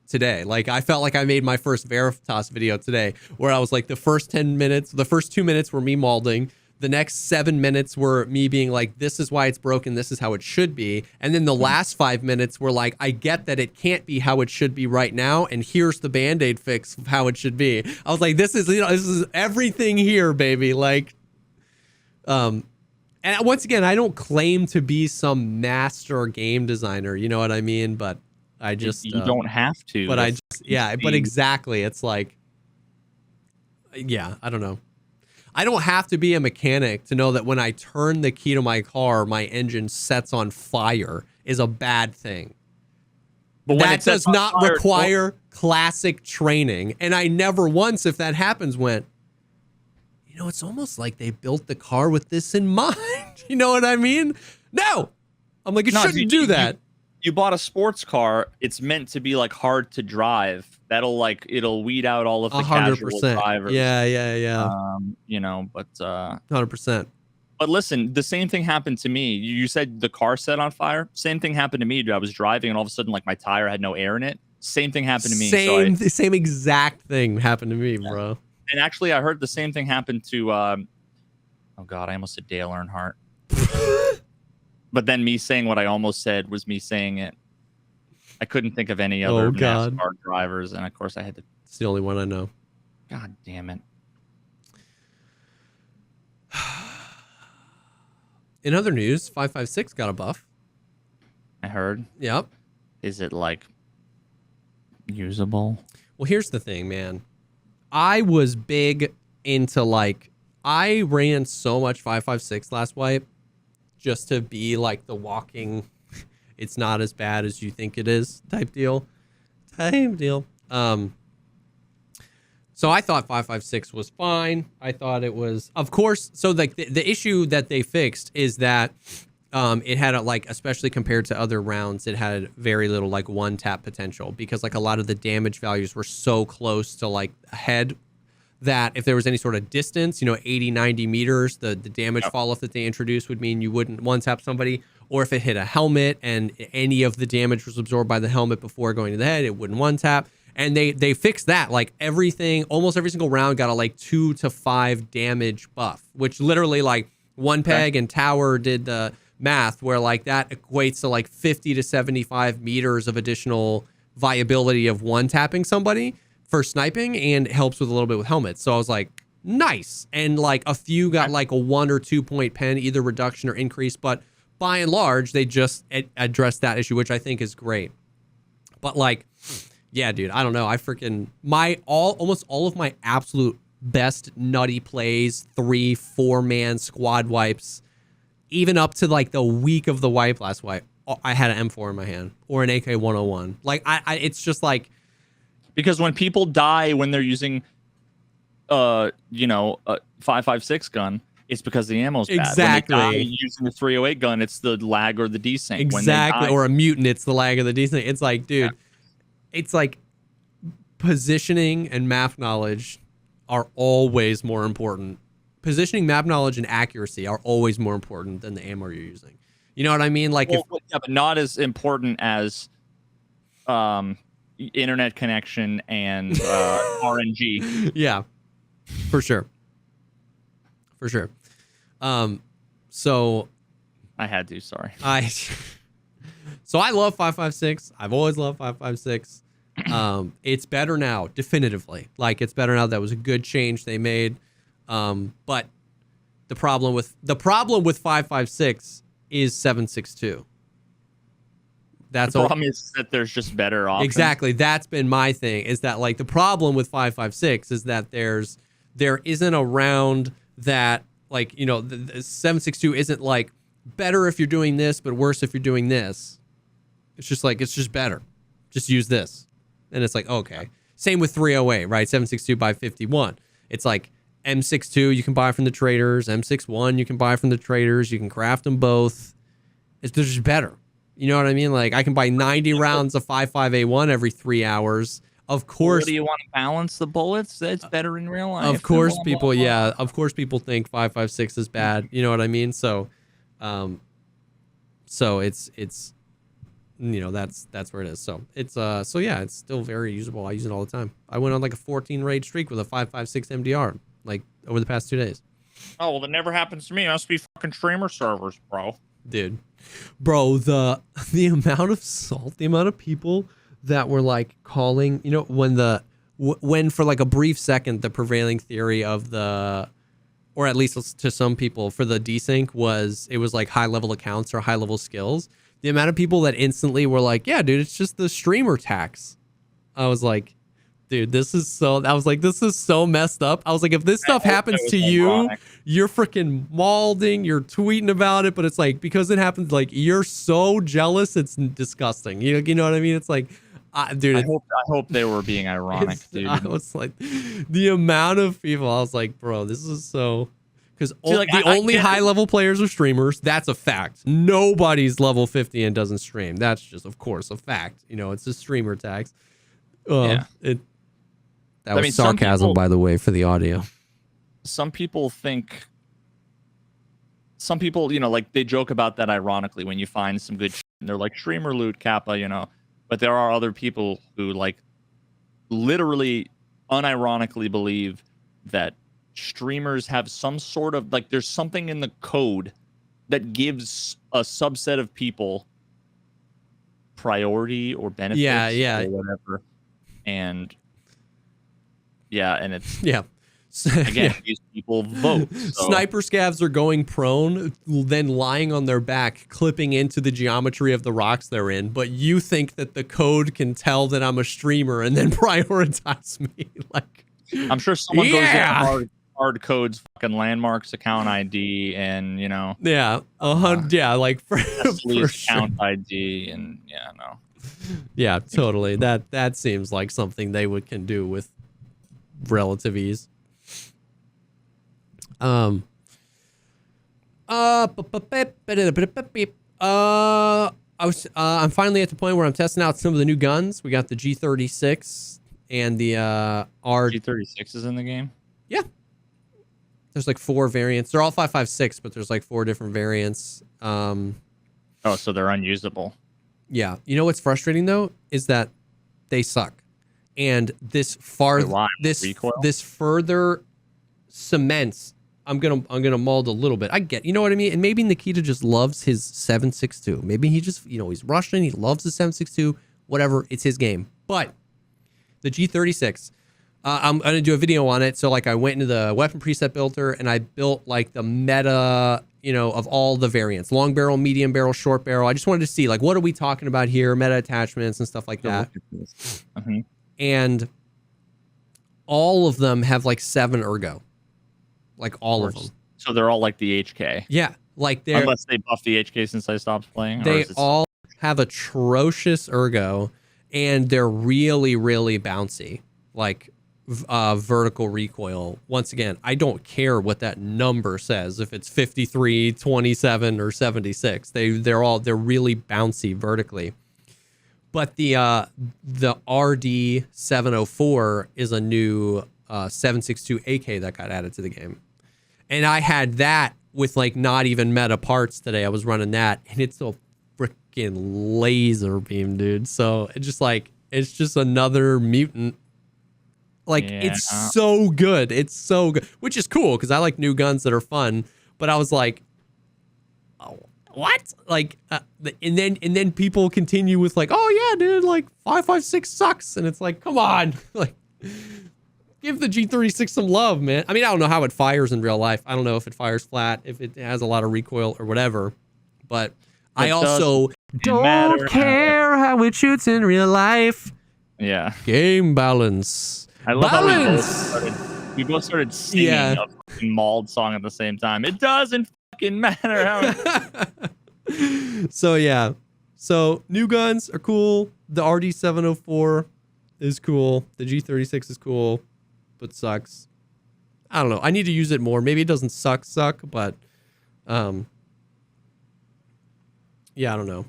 [SPEAKER 2] today. Like, I felt like I made my first Veritas video today, where I was like, the first 2 minutes were me mauling. The next 7 minutes were me being like, this is why it's broken. This is how it should be. And then the last 5 minutes were like, I get that it can't be how it should be right now. And here's the Band-Aid fix of how it should be. I was like, this is everything here, baby. Like, and once again, I don't claim to be some master game designer. You know what I mean? But I just,
[SPEAKER 1] you don't have to.
[SPEAKER 2] But but exactly. It's like, I don't know. I don't have to be a mechanic to know that when I turn the key to my car, my engine sets on fire is a bad thing. But that does not require classic training. And I never once, if that happens, went, it's almost like they built the car with this in mind. You know what I mean? No. I'm like, it shouldn't do that.
[SPEAKER 1] You bought a sports car. It's meant to be like hard to drive. It'll weed out all of the
[SPEAKER 2] 100%.
[SPEAKER 1] casual drivers.
[SPEAKER 2] Yeah.
[SPEAKER 1] But
[SPEAKER 2] 100%.
[SPEAKER 1] But listen, the same thing happened to me. You said the car set on fire. Same thing happened to me. Dude, I was driving and all of a sudden, like, my tire had no air in it. Same thing happened to me.
[SPEAKER 2] Same exact thing happened to me, bro.
[SPEAKER 1] And actually, I heard the same thing happened to. Oh God, I almost said Dale Earnhardt. But then me saying what I almost said was me saying it. I couldn't think of any other NASCAR drivers, and of course I had to.
[SPEAKER 2] It's the only one I know.
[SPEAKER 1] God damn it.
[SPEAKER 2] In other news, 556 got a buff.
[SPEAKER 1] I heard.
[SPEAKER 2] Yep.
[SPEAKER 1] Is it like usable?
[SPEAKER 2] Well, here's the thing, man. I was big into I ran so much 556 last wipe just to be like the walking, it's not as bad as you think it is type deal. So I thought 556 was fine. I thought it was, of course. So like the issue that they fixed is that it had especially compared to other rounds, it had very little one tap potential because a lot of the damage values were so close to head that if there was any sort of distance, 80, 90 meters, the damage fall off that they introduced would mean you wouldn't one tap somebody, or if it hit a helmet and any of the damage was absorbed by the helmet before going to the head, it wouldn't one tap. And they fixed that. Almost every single round got a 2 to 5 damage buff, which literally one peg and tower did the math where like that equates to like 50 to 75 meters of additional viability of one tapping somebody for sniping, and it helps with a little bit with helmets. So I was like, nice. And like a few got like a 1 or 2 point pen, either reduction or increase, but by and large, they just addressed that issue, which I think is great. But like, yeah, dude, I don't know. I freaking almost all of my absolute best nutty plays, 3-4 man squad wipes, even up to like the week of the wipe last wipe, I had an M4 in my hand or an AK-101. Like I it's just like,
[SPEAKER 1] because when people die when they're using a 5.56 gun, it's because the ammo's bad.
[SPEAKER 2] Exactly.
[SPEAKER 1] When they die using the 308 gun, it's the lag or the desync.
[SPEAKER 2] Exactly. Or a mutant, it's the lag or the desync. It's like, dude, it's like positioning and map knowledge are always more important. Positioning, map knowledge, and accuracy are always more important than the ammo you're using. You know what I mean? Like,
[SPEAKER 1] well, but not as important as internet connection and RNG.
[SPEAKER 2] Yeah, for sure. For sure. So
[SPEAKER 1] I had to, sorry.
[SPEAKER 2] So I love 5.56. I've always loved 5.56. It's better now, definitively. Like, it's better now. That was a good change they made. But the problem with 5.56 is 7.62. That's
[SPEAKER 1] the problem is that there's just better options.
[SPEAKER 2] Exactly. That's been my thing, is that like the problem with 5.56 is that there isn't a round that, like, the 7.62 isn't like better if you're doing this, but worse if you're doing this. It's just like, it's just better. Just use this. And it's like, okay. Same with 308, right? 7.62 by 51. It's like M62 you can buy from the traders, M61 you can buy from the traders. You can craft them both. They're just better. You know what I mean? Like, I can buy 90 rounds of 5.5A1 every 3 hours. Of course.
[SPEAKER 1] Well, do you want to balance the bullets? It's better in real life.
[SPEAKER 2] Of course, people. Yeah, of course, people think 5.56 is bad. You know what I mean? So, it's that's where it is. So it's yeah, it's still very usable. I use it all the time. I went on like a 14 raid streak with a 5.56 MDR like over the past 2 days.
[SPEAKER 1] Oh well, that never happens to me. It must be fucking streamer servers, bro.
[SPEAKER 2] Dude, bro, the amount of salt, the amount of people that were like calling, when for like a brief second the prevailing theory of or at least to some people for the desync was like high level accounts or high level skills. The amount of people that instantly were like, yeah, dude, it's just the streamer tax. I was like, dude, this is so messed up. I was like, if this stuff happens to you, you're freaking malding, you're tweeting about it, but it's like, because it happens, like, you're so jealous, it's disgusting. You know what I mean? It's like, dude.
[SPEAKER 1] I hope they were being ironic, dude.
[SPEAKER 2] I was like, the amount of people, I was like, bro, this is so... Because the only high-level players are streamers. That's a fact. Nobody's level 50 and doesn't stream. That's just, of course, a fact. It's a streamer tax. That was sarcasm, by the way, for the audio.
[SPEAKER 1] Some people, like, they joke about that ironically when you find some good shit, and they're like, streamer loot, kappa, But there are other people who, like, literally unironically believe that streamers have some sort of, like, there's something in the code that gives a subset of people priority or benefits or whatever. And it's again, these people vote. So.
[SPEAKER 2] Sniper scavs are going prone, then lying on their back, clipping into the geometry of the rocks they're in. But you think that the code can tell that I'm a streamer and then prioritize me? Like,
[SPEAKER 1] I'm sure someone goes in hard codes, fucking landmarks, account ID, and like for sure. Account ID, and
[SPEAKER 2] yeah, totally. That seems like something they can do with relative ease. I'm finally at the point where I'm testing out some of the new guns. We got the G36 and the
[SPEAKER 1] G36 is in the game.
[SPEAKER 2] Yeah. There's like 4 variants. They're all 5.56, but there's like 4 different variants.
[SPEAKER 1] So they're unusable.
[SPEAKER 2] Yeah. You know what's frustrating though is that they suck, and this further cements I'm gonna mold a little bit. I get, you know what I mean? And maybe Nikita just loves his 7.62. Maybe he just, he's Russian, he loves the 7.62, whatever, it's his game. But the G36, I'm gonna do a video on it. So like I went into the weapon preset builder and I built like the meta, of all the variants, long barrel, medium barrel, short barrel. I just wanted to see like, what are we talking about here? Meta attachments and stuff like that. And all of them have like 7 ergo, like all of them.
[SPEAKER 1] So they're all like the HK.
[SPEAKER 2] Yeah. Like they're,
[SPEAKER 1] unless they buff the HK since I stopped playing.
[SPEAKER 2] They all have atrocious ergo and they're really, really bouncy. Like, vertical recoil. Once again, I don't care what that number says, if it's 53, 27, or 76. They're really bouncy vertically. But the RD 704 is a new 7.62 AK that got added to the game, and I had that with like not even meta parts today. I was running that, and it's a freaking laser beam, dude. So it's just another mutant. Like, it's so good. It's so good, which is cool because I like new guns that are fun. But I was like, oh, what? Like, and then people continue with like, oh yeah, dude, like 5.56 sucks, and it's like, come on, like, give the G36 some love, man. I mean, I don't know how it fires in real life. I don't know if it fires flat, if it has a lot of recoil or whatever. But I also don't care how it shoots in real life.
[SPEAKER 1] Yeah.
[SPEAKER 2] Game balance.
[SPEAKER 1] I love how we both started singing a fucking mauled song at the same time. It doesn't fucking matter how.
[SPEAKER 2] So yeah. So new guns are cool. The RD 704 is cool. The G36 is cool, but sucks. I don't know. I need to use it more. Maybe it doesn't suck, but yeah, I don't know.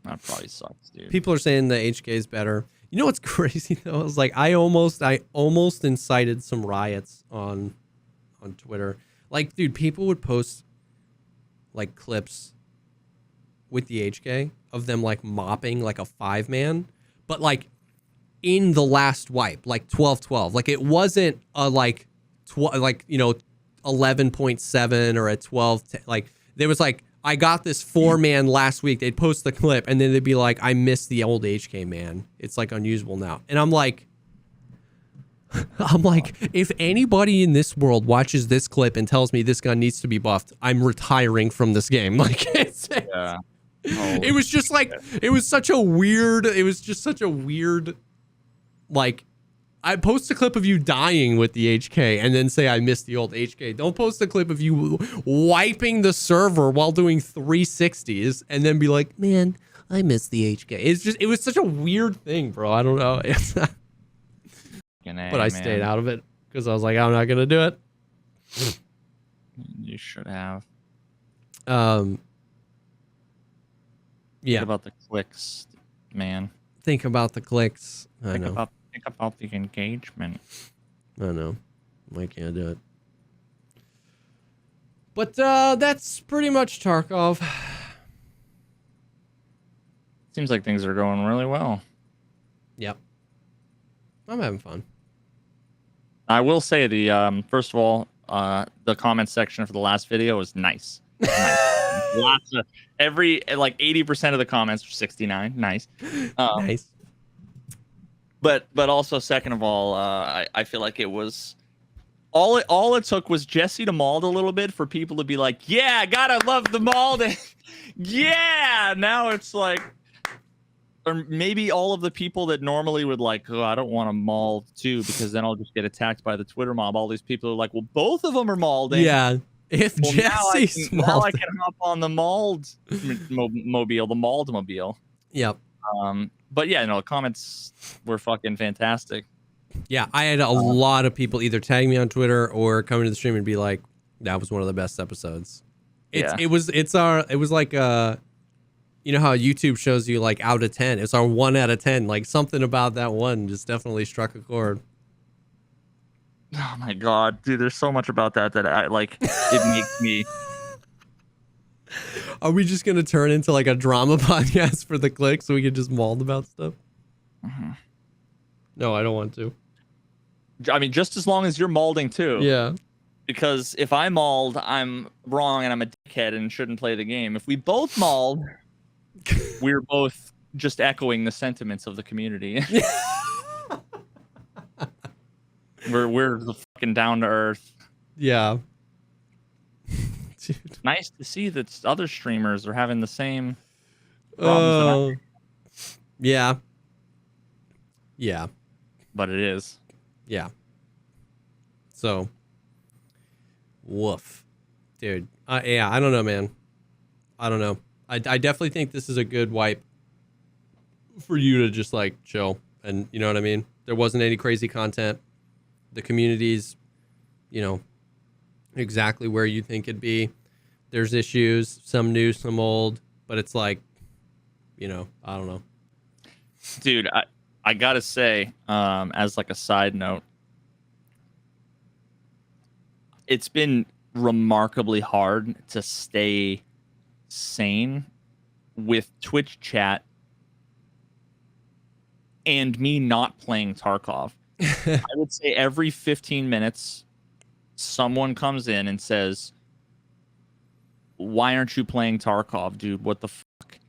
[SPEAKER 1] That probably sucks, dude.
[SPEAKER 2] People are saying the HK is better. You know what's crazy though? I was like, I almost incited some riots on Twitter. Like, dude, people would post like clips with the HK of them like mopping like a 5-man, but like in the last wipe, like 12-12. Like, it wasn't a like 11.7 or a 12. Like, there was like, I got this 4-man last week. They'd post the clip and then they'd be like, I miss the old HK, man. It's like unusable now. And I'm like, if anybody in this world watches this clip and tells me this gun needs to be buffed, I'm retiring from this game. Like, it was just like, it was just such a weird, like, I post a clip of you dying with the HK and then say I missed the old HK. Don't post a clip of you wiping the server while doing 360s and then be like, man, I missed the HK. It was such a weird thing, bro. I don't know. But I stayed out of it because I was like, I'm not going to do it.
[SPEAKER 1] You should have.
[SPEAKER 2] Yeah.
[SPEAKER 1] Think about the clicks, man.
[SPEAKER 2] Think about the clicks. I know.
[SPEAKER 1] Think about the engagement.
[SPEAKER 2] I know. I can't do it. But that's pretty much Tarkov.
[SPEAKER 1] Seems like things are going really well.
[SPEAKER 2] Yep. I'm having fun.
[SPEAKER 1] I will say first of all, the comment section for the last video was nice. Lots of like 80% of the comments were 69. Nice.
[SPEAKER 2] Nice.
[SPEAKER 1] But also, second of all, I feel like it was all it took was Jesse to mauled a little bit for people to be like, yeah, gotta love the mauled. Yeah, now it's like, or maybe all of the people that normally would like, oh, I don't want to mauled too because then I'll just get attacked by the Twitter mob. All these people are like, well, both of them are maulding.
[SPEAKER 2] Yeah. If Jesse's
[SPEAKER 1] now I can hop on the mauled mobile, the mauled mobile.
[SPEAKER 2] Yep.
[SPEAKER 1] But yeah, no, comments were fucking fantastic.
[SPEAKER 2] Yeah, I had a lot of people either tag me on Twitter or come into the stream and be like, that was one of the best episodes. It was like you know how YouTube shows you like out of 10. It's our 1 out of 10. Like, something about that one just definitely struck a chord.
[SPEAKER 1] Oh my god, dude, there's so much about that I like. It makes me.
[SPEAKER 2] Are we just gonna turn into like a drama podcast for the click so we can just mauled about stuff?
[SPEAKER 1] Mm-hmm.
[SPEAKER 2] No, I don't want to.
[SPEAKER 1] I mean, just as long as you're maulding too.
[SPEAKER 2] Yeah.
[SPEAKER 1] Because if I mauled, I'm wrong and I'm a dickhead and shouldn't play the game. If we both mauled, we're both just echoing the sentiments of the community. we're the fucking down to earth.
[SPEAKER 2] Yeah. Dude.
[SPEAKER 1] Nice to see that other streamers are having the same problems.
[SPEAKER 2] Yeah. Yeah.
[SPEAKER 1] But it is.
[SPEAKER 2] Yeah. So, woof. Dude. Yeah, I don't know, man. I don't know. I definitely think this is a good wipe for you to just like chill. And you know what I mean? There wasn't any crazy content. The community's, exactly where you think it'd be. There's issues, some new, some old, but it's like, I don't know.
[SPEAKER 1] Dude, I gotta say, as like a side note, it's been remarkably hard to stay sane with Twitch chat and me not playing Tarkov. I would say every 15 minutes, someone comes in and says, "Why aren't you playing Tarkov, dude? What the fuck?"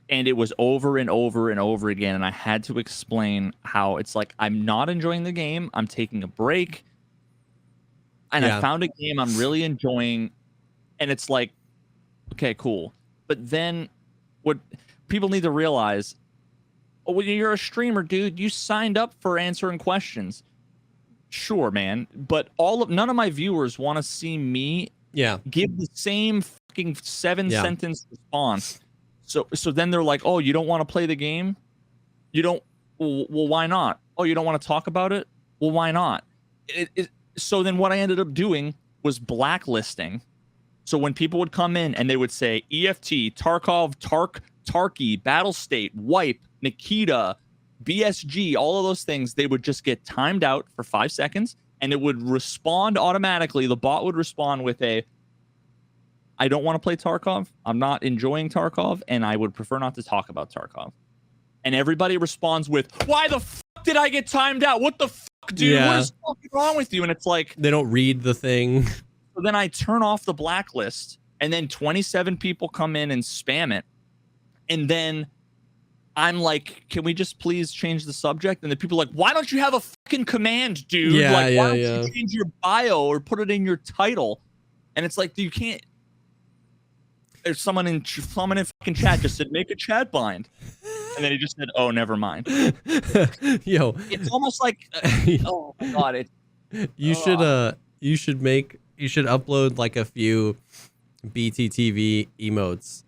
[SPEAKER 1] And it was over and over and over again. And I had to explain how it's like, I'm not enjoying the game. I'm taking a break. And I found a game I'm really enjoying. And it's like, okay, cool. But then what people need to realize, when you're a streamer, dude, you signed up for answering questions. Sure, man. But none of my viewers want to see me give the same fucking 7-sentence response. So then they're like, oh, you don't want to play the game? You don't? Well, why not? Oh, you don't want to talk about it? Well, why not? So then what I ended up doing was blacklisting. So when people would come in and they would say EFT, Tarkov, Tarky, Battle State, Wipe, Nikita, BSG, all of those things, they would just get timed out for 5 seconds and it would respond automatically. The bot would respond with I don't want to play Tarkov. I'm not enjoying Tarkov, and I would prefer not to talk about Tarkov. And everybody responds with, why the fuck did I get timed out? What the fuck, dude? What is fucking wrong with you? And it's like,
[SPEAKER 2] they don't read the thing.
[SPEAKER 1] So then I turn off the blacklist, and then 27 people come in and spam it. And then I'm like, can we just please change the subject? And the people are like, why don't you have a fucking command, dude? Why don't you change your bio or put it in your title? And it's like, you can't. There's someone in fucking chat just said, make a chat bind. And then he just said, oh, never mind.
[SPEAKER 2] Yo.
[SPEAKER 1] It's almost like, oh my God.
[SPEAKER 2] You should upload like a few BTTV emotes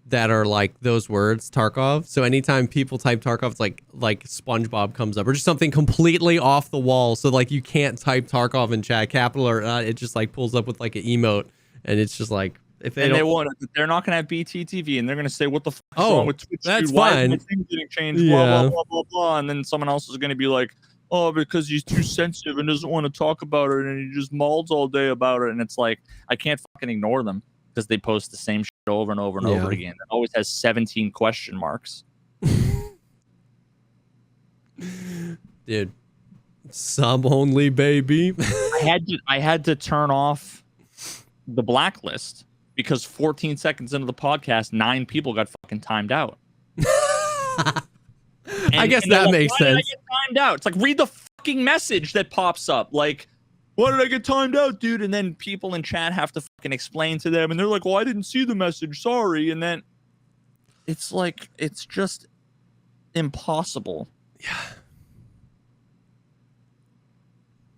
[SPEAKER 2] that are like those words, Tarkov. So anytime people type Tarkov, it's like SpongeBob comes up or just something completely off the wall. So like you can't type Tarkov in chat, capital or not. It just like pulls up with like an emote. And it's just like, they're
[SPEAKER 1] not gonna have BTTV, and they're gonna say, "What the fuck is wrong with Twitch?
[SPEAKER 2] That's
[SPEAKER 1] dude? Why
[SPEAKER 2] fine.
[SPEAKER 1] is my thing getting changed?" Blah blah blah blah blah. And then someone else is gonna be like, "Oh, because he's too sensitive and doesn't want to talk about it, and he just mauls all day about it." And it's like, I can't fucking ignore them because they post the same shit over and over and over again. It always has 17 question marks.
[SPEAKER 2] Dude, sub only, baby.
[SPEAKER 1] I had to turn off the blacklist. Because 14 seconds into the podcast, 9 people got fucking timed out.
[SPEAKER 2] I guess that makes sense.
[SPEAKER 1] Why did I get timed out? It's like, read the fucking message that pops up. Like, why did I get timed out, dude? And then people in chat have to fucking explain to them. And they're like, well, I didn't see the message. Sorry. And then it's like, it's just impossible.
[SPEAKER 2] Yeah.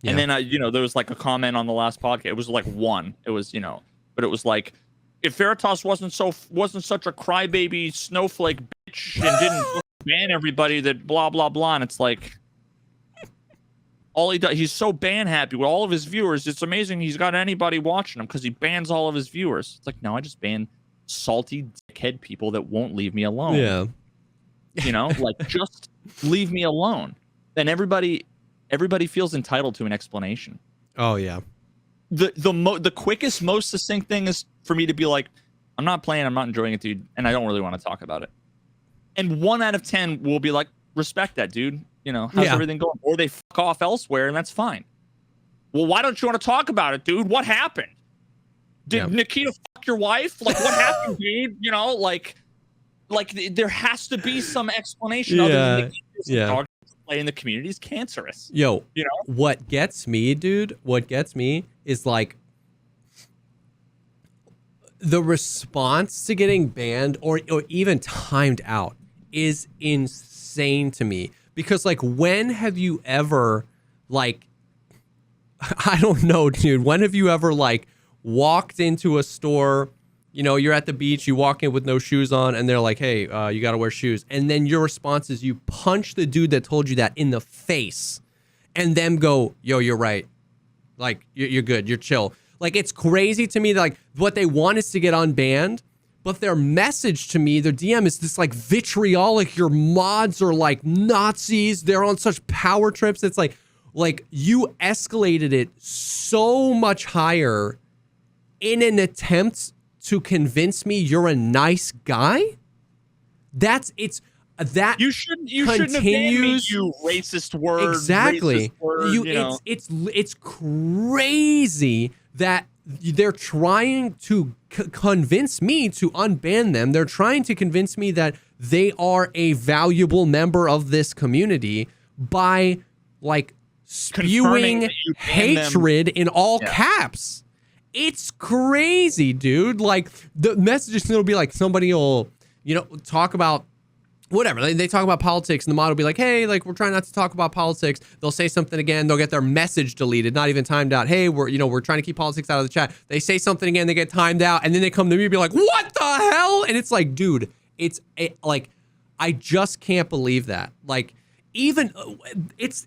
[SPEAKER 1] And then, there was like a comment on the last podcast. It was like 1. It was, but it was like, if Veritas wasn't such a crybaby snowflake bitch and didn't ban everybody, that blah blah blah. And it's like, all he does, he's so ban happy with all of his viewers. It's amazing he's got anybody watching him because he bans all of his viewers. It's like, no, I just ban salty dickhead people that won't leave me alone.
[SPEAKER 2] Yeah.
[SPEAKER 1] Like, just leave me alone. Then everybody feels entitled to an explanation.
[SPEAKER 2] Oh yeah.
[SPEAKER 1] The quickest, most succinct thing is for me to be like, I'm not playing, I'm not enjoying it, dude, and I don't really want to talk about it. And 1 out of 10 will be like, respect that, dude. How's everything going? Or they fuck off elsewhere, and that's fine. Well, why don't you want to talk about it, dude? What happened? Did Nikita fuck your wife? Like, what happened, dude? You know, like there has to be some explanation other than Nikita's dog play in the community is cancerous.
[SPEAKER 2] Yo,
[SPEAKER 1] you know
[SPEAKER 2] what gets me, dude? What gets me is like the response to getting banned or even timed out is insane to me. Because like, when have you ever like, I don't know, dude. When have you ever like walked into a store, you know, you're at the beach, you walk in with no shoes on and they're like, hey, you got to wear shoes. And then your response is you punch the dude that told you that in the face and them go, yo, you're right. Like, you're good. You're chill. Like, it's crazy to me that like what they want is to get unbanned, but their message to me, their DM is this like vitriolic, your mods are like Nazis. They're on such power trips. It's like you escalated it so much higher in an attempt to convince me you're a nice guy. That
[SPEAKER 1] you shouldn't have banned me, you racist word.
[SPEAKER 2] Exactly.
[SPEAKER 1] Racist word,
[SPEAKER 2] it's crazy that they're trying to convince me to unban them. They're trying to convince me that they are a valuable member of this community by like spewing hatred in all caps. It's crazy, dude. Like the messages will be like somebody will, you know, talk about whatever. They talk about politics and the mod will be like, hey, like we're trying not to talk about politics. They'll say something again. They'll get their message deleted, not even timed out. Hey, we're trying to keep politics out of the chat. They say something again, they get timed out, and then they come to me and be like, what the hell? And it's like, dude, like, I just can't believe that. Like, even it's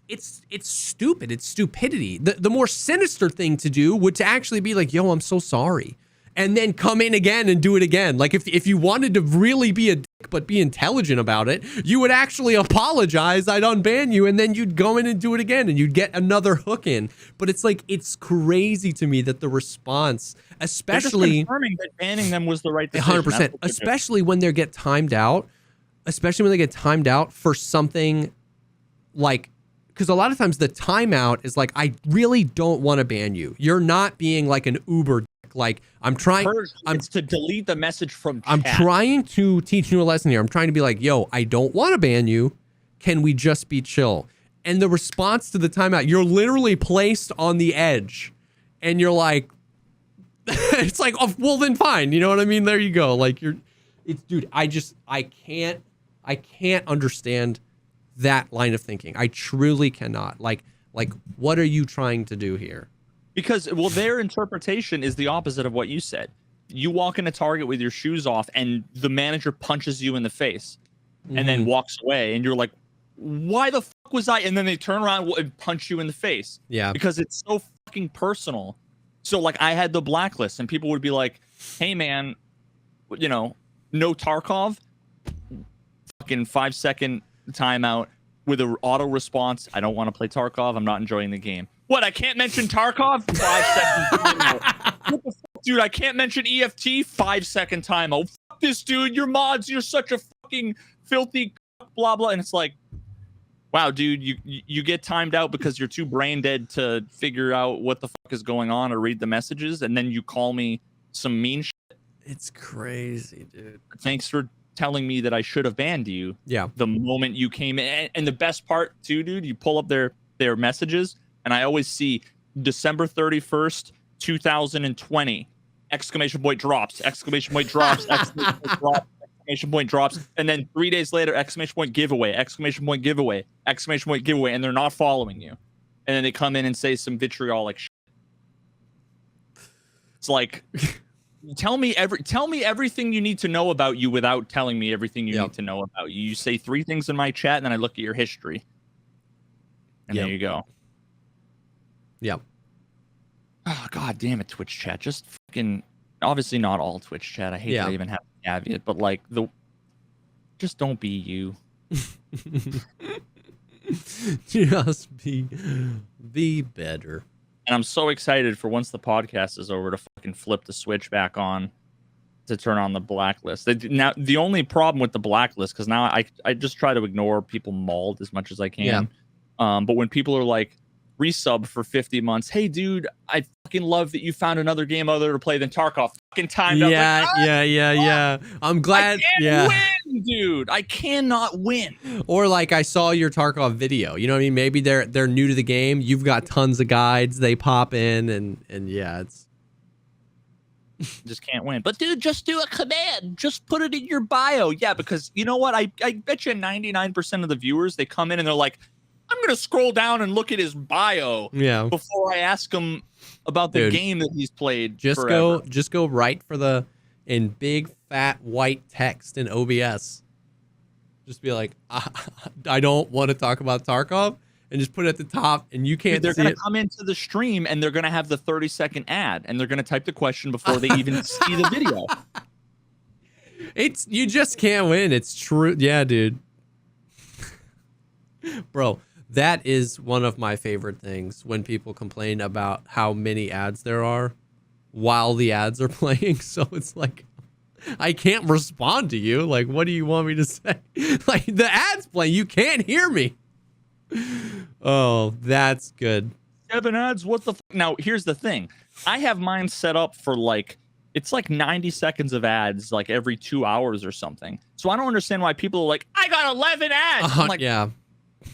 [SPEAKER 2] stupid. It's stupidity. The more sinister thing to do would to actually be like, yo, I'm so sorry. And then come in again and do it again. Like if you wanted to really be a dick but be intelligent about it, you would actually apologize. I'd unban you and then you'd go in and do it again and you'd get another hook in. But it's like, it's crazy to me that the response, especially
[SPEAKER 1] confirming that banning them was the right decision.
[SPEAKER 2] 100%, especially when they get timed out, for something like, because a lot of times the timeout is like, I really don't want to ban you. You're not being like an Uber dick. Like I'm
[SPEAKER 1] to delete the message from chat.
[SPEAKER 2] I'm trying to teach you a lesson here. I'm trying to be like, yo, I don't want to ban you. Can we just be chill? And the response to the timeout, you're literally placed on the edge and you're like, it's like, oh, well then fine. You know what I mean? There you go. Like dude, I can't understand that line of thinking. I truly cannot. Like what are you trying to do here?
[SPEAKER 1] Because, well, their interpretation is the opposite of what you said. You walk into Target with your shoes off and the manager punches you in the face and then walks away. And you're like, why the fuck was I? And then they turn around and punch you in the face. Yeah. Because it's so fucking personal. So, like, I had the blacklist and people would be like, hey, man, you know, no Tarkov. Fucking 5-second timeout with an auto response. I don't want to play Tarkov. I'm not enjoying the game. What, I can't mention Tarkov? 5 seconds timeout. What the fuck, dude? I can't mention EFT? 5-second timeout. Fuck this, dude. Your mods, you're such a fucking filthy blah blah. And it's like, wow, dude, you get timed out because you're too brain dead to figure out what the fuck is going on or read the messages, and then you call me some mean shit.
[SPEAKER 2] It's crazy, dude.
[SPEAKER 1] Thanks for telling me that I should have banned you.
[SPEAKER 2] Yeah.
[SPEAKER 1] The moment you came in, and the best part too, dude, you pull up their messages. And I always see December 31st, 2020, exclamation point drops, exclamation point drops, exclamation point drops, exclamation point drops. And then 3 days later, exclamation point giveaway, exclamation point giveaway, exclamation point giveaway. And they're not following you. And then they come in and say some vitriolic shit. It's like, tell me everything you need to know about you without telling me everything you need to know about you. You say 3 things in my chat, and then I look at your history. And there you go.
[SPEAKER 2] Yep.
[SPEAKER 1] Oh, God damn it, Twitch chat. Just fucking, obviously not all Twitch chat. I hate that I even have a caveat, but like just don't be you.
[SPEAKER 2] Just be better.
[SPEAKER 1] And I'm so excited for once the podcast is over to fucking flip the switch back on to turn on the blacklist. Now, the only problem with the blacklist, because now I just try to ignore people mauled as much as I can. Yeah. But when people are like, resub for 50 months. Hey, dude, I fucking love that you found another game other to play than Tarkov. Fucking timed up.
[SPEAKER 2] Yeah, yeah. I'm glad.
[SPEAKER 1] I can't win, dude. I cannot win.
[SPEAKER 2] Or like I saw your Tarkov video. You know what I mean? Maybe they're new to the game. You've got tons of guides. They pop in and yeah, it's
[SPEAKER 1] just can't win. But dude, just do a command. Just put it in your bio. Yeah, because you know what? I bet you 99% of the viewers, they come in and they're like, I'm gonna scroll down and look at his bio before I ask him about the game that he's played.
[SPEAKER 2] Just go right for the in big fat white text in OBS. Just be like, I don't want to talk about Tarkov, and just put it at the top, and you can't.
[SPEAKER 1] They're gonna come into the stream and they're gonna have the 30-second ad, and they're gonna type the question before they even see the video.
[SPEAKER 2] You just can't win. It's true. Yeah, dude. Bro. That is one of my favorite things when people complain about how many ads there are while the ads are playing. So it's like, I can't respond to you. Like, what do you want me to say? Like, the ad's playing. You can't hear me. Oh, that's good.
[SPEAKER 1] 7 ads? What the Now, here's the thing. I have mine set up for like, it's like 90 seconds of ads like every 2 hours or something. So I don't understand why people are like, I got 11 ads. I'm like,
[SPEAKER 2] yeah.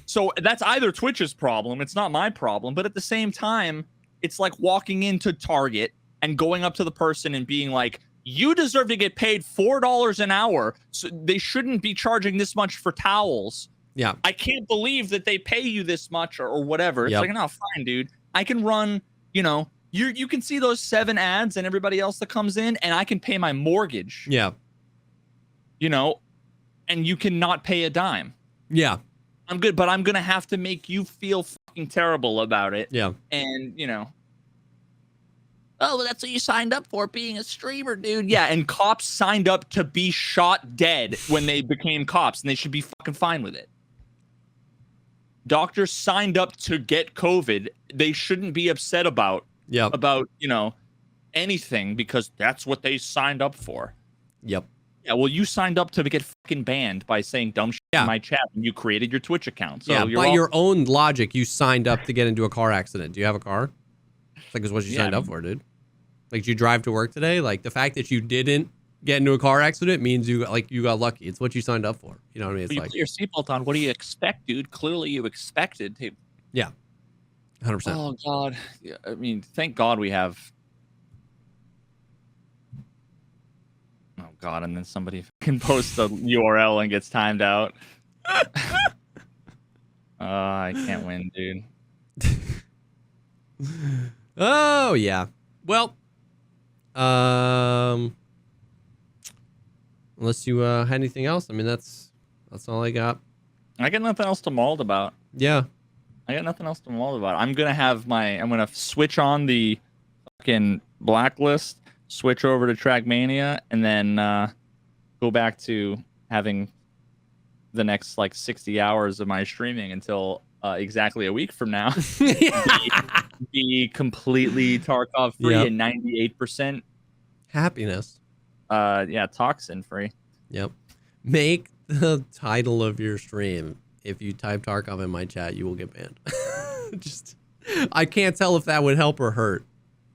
[SPEAKER 1] So that's either Twitch's problem. It's not my problem. But at the same time, it's like walking into Target and going up to the person and being like, you deserve to get paid $4 an hour. So they shouldn't be charging this much for towels.
[SPEAKER 2] Yeah.
[SPEAKER 1] I can't believe that they pay you this much or whatever. It's like, no, fine, dude. I can run, you know, you can see those 7 ads and everybody else that comes in, and I can pay my mortgage.
[SPEAKER 2] Yeah.
[SPEAKER 1] You know, and you cannot pay a dime.
[SPEAKER 2] Yeah.
[SPEAKER 1] I'm good, but I'm going to have to make you feel fucking terrible about it.
[SPEAKER 2] Yeah.
[SPEAKER 1] And, you know. Oh, well, that's what you signed up for, being a streamer, dude. Yeah, and cops signed up to be shot dead when they became cops, and they should be fucking fine with it. Doctors signed up to get COVID. They shouldn't be upset about, you know, anything because that's what they signed up for.
[SPEAKER 2] Yep.
[SPEAKER 1] Yeah, well, you signed up to get fucking banned by saying dumb shit in my chat, and you created your Twitch account. So
[SPEAKER 2] by your own logic, you signed up to get into a car accident. Do you have a car? Like, it's what you signed up for, dude. Like, did you drive to work today? Like, the fact that you didn't get into a car accident means you got lucky. It's what you signed up for. You know what I mean? It's
[SPEAKER 1] you
[SPEAKER 2] like
[SPEAKER 1] put your seatbelt on. What do you expect, dude? Clearly, you expected to.
[SPEAKER 2] Yeah, 100%.
[SPEAKER 1] Oh God, yeah, I mean, thank God we have. Oh God, and then somebody can post the URL and gets timed out. I can't win, dude.
[SPEAKER 2] Oh yeah. Well, unless you had anything else, I mean that's all I got.
[SPEAKER 1] I got nothing else to maul about.
[SPEAKER 2] Yeah.
[SPEAKER 1] I got nothing else to maul about. I'm gonna switch on the fucking blacklist, switch over to Trackmania, and then go back to having the next like 60 hours of my streaming until exactly a week from now. be completely Tarkov free and 98%
[SPEAKER 2] happiness.
[SPEAKER 1] Toxin free.
[SPEAKER 2] Yep. Make the title of your stream. If you type Tarkov in my chat, you will get banned. I can't tell if that would help or hurt.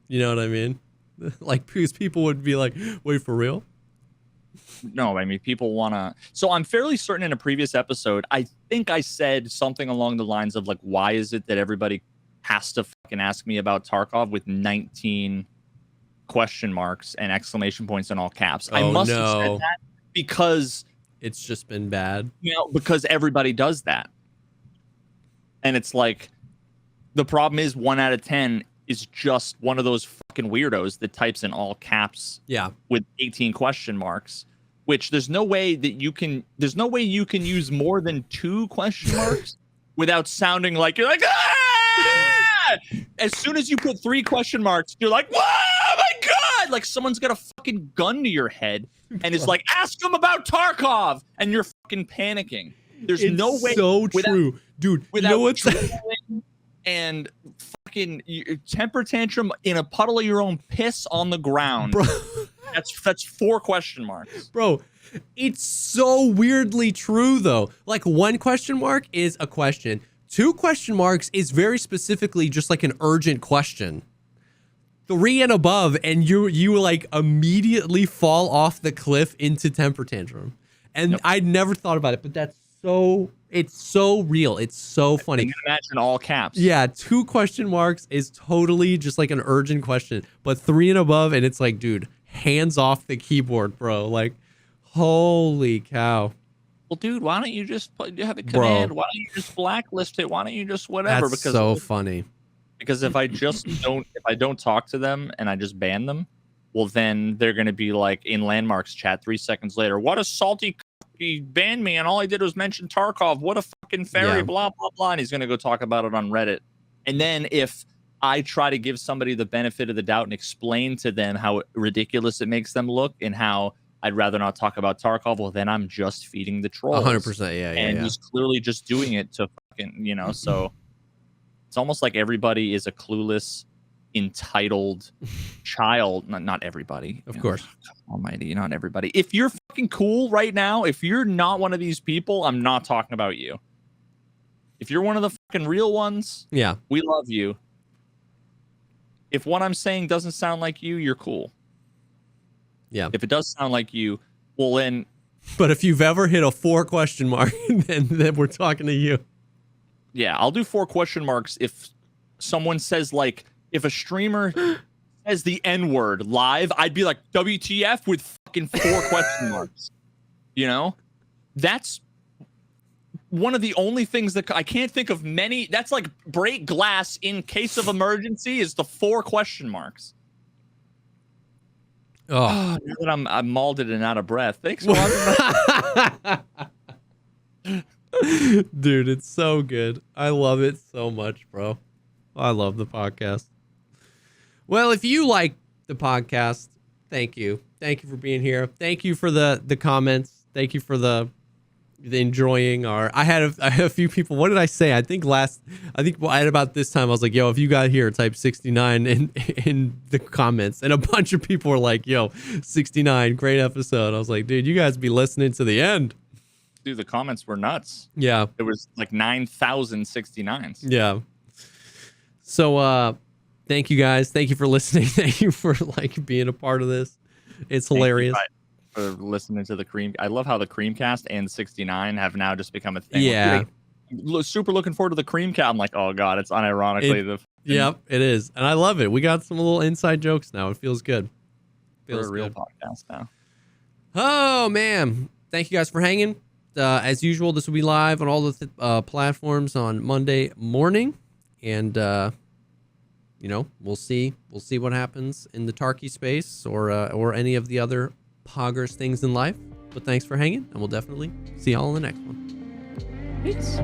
[SPEAKER 2] You know what I mean? Like, because people would be like, wait, for real?
[SPEAKER 1] No, I mean, people want to. So I'm fairly certain in a previous episode, I think I said something along the lines of like, why is it that everybody has to fucking ask me about Tarkov with 19 question marks and exclamation points in all caps? I must have said that because
[SPEAKER 2] it's just been bad.
[SPEAKER 1] You know, because everybody does that. And it's like, the problem is 1 out of 10 is just one of those fucking weirdos that types in all caps with 18 question marks, which there's no way you can use more than 2 question marks without sounding like you're like, ah! As soon as you put 3 question marks, you're like, oh my God, like someone's got a fucking gun to your head and it's like, ask them about Tarkov, and you're fucking panicking. There's no way.
[SPEAKER 2] So true, dude. You know what's
[SPEAKER 1] and fucking temper tantrum in a puddle of your own piss on the ground.
[SPEAKER 2] Bro.
[SPEAKER 1] That's 4 question marks.
[SPEAKER 2] Bro, it's so weirdly true though. Like 1 question mark is a question. 2 question marks is very specifically just like an urgent question. 3 and above, and you like immediately fall off the cliff into temper tantrum. And I'd never thought about it, but it's so real. It's so funny.
[SPEAKER 1] You can imagine all caps.
[SPEAKER 2] Yeah, 2 question marks is totally just like an urgent question, but 3 and above, and it's like, dude, hands off the keyboard, bro. Like, holy cow.
[SPEAKER 1] Well, dude, why don't you just have a command? Bro, why don't you just blacklist it? Why don't you just whatever?
[SPEAKER 2] That's so funny.
[SPEAKER 1] Because if I don't talk to them and I just ban them, well, then they're going to be like in Landmarks chat 3 seconds later. What a salty he banned me and all I did was mention Tarkov. What a fucking fairy, blah, blah, blah. And he's going to go talk about it on Reddit. And then if I try to give somebody the benefit of the doubt and explain to them how ridiculous it makes them look and how I'd rather not talk about Tarkov, well, then I'm just feeding the trolls.
[SPEAKER 2] 100%, yeah.
[SPEAKER 1] And he's clearly just doing it to fucking, so it's almost like everybody is a clueless, entitled child. Not everybody.
[SPEAKER 2] Of course.
[SPEAKER 1] Almighty, not everybody. If you're fucking cool right now, if you're not one of these people, I'm not talking about you. If you're one of the fucking real ones,
[SPEAKER 2] yeah,
[SPEAKER 1] we love you. If what I'm saying doesn't sound like you, you're cool.
[SPEAKER 2] Yeah.
[SPEAKER 1] If it does sound like you, well then.
[SPEAKER 2] But if you've ever hit a 4 question mark, then we're talking to you.
[SPEAKER 1] Yeah, I'll do 4 question marks if someone says, like, if a streamer says the N-word live, I'd be like, WTF with fucking 4 question marks. That's one of the only things that I can't think of many. That's like break glass in case of emergency is the 4 question marks.
[SPEAKER 2] Oh,
[SPEAKER 1] now that I'm mauled and out of breath. Thanks for watching.
[SPEAKER 2] Dude, it's so good. I love it so much, bro. I love the podcast. Well, if you like the podcast, thank you. Thank you for being here. Thank you for the comments. Thank you for the enjoying our. I had a few people. What did I say? I think at about this time I was like, yo, if you got here, type 69 in the comments, and a bunch of people were like, yo, 69, great episode. I was like, dude, you guys be listening to the end.
[SPEAKER 1] Dude, the comments were nuts.
[SPEAKER 2] Yeah,
[SPEAKER 1] there was like 9,069s.
[SPEAKER 2] Yeah. So thank you guys. Thank you for listening. Thank you for like being a part of this. It's hilarious.
[SPEAKER 1] For listening to the Cream. I love how the Creamcast and 69 have now just become a thing.
[SPEAKER 2] Yeah.
[SPEAKER 1] Super looking forward to the Creamcast. I'm like, oh god, it's unironically
[SPEAKER 2] Yep, it is. And I love it. We got some little inside jokes now. It feels good.
[SPEAKER 1] Feels a real podcast now.
[SPEAKER 2] Oh man. Thank you guys for hanging. As usual, this will be live on all the platforms on Monday morning. And we'll see what happens in the Tarky space or any of the other poggers things in life. But thanks for hanging, and we'll definitely see y'all in the next one.
[SPEAKER 1] Peace.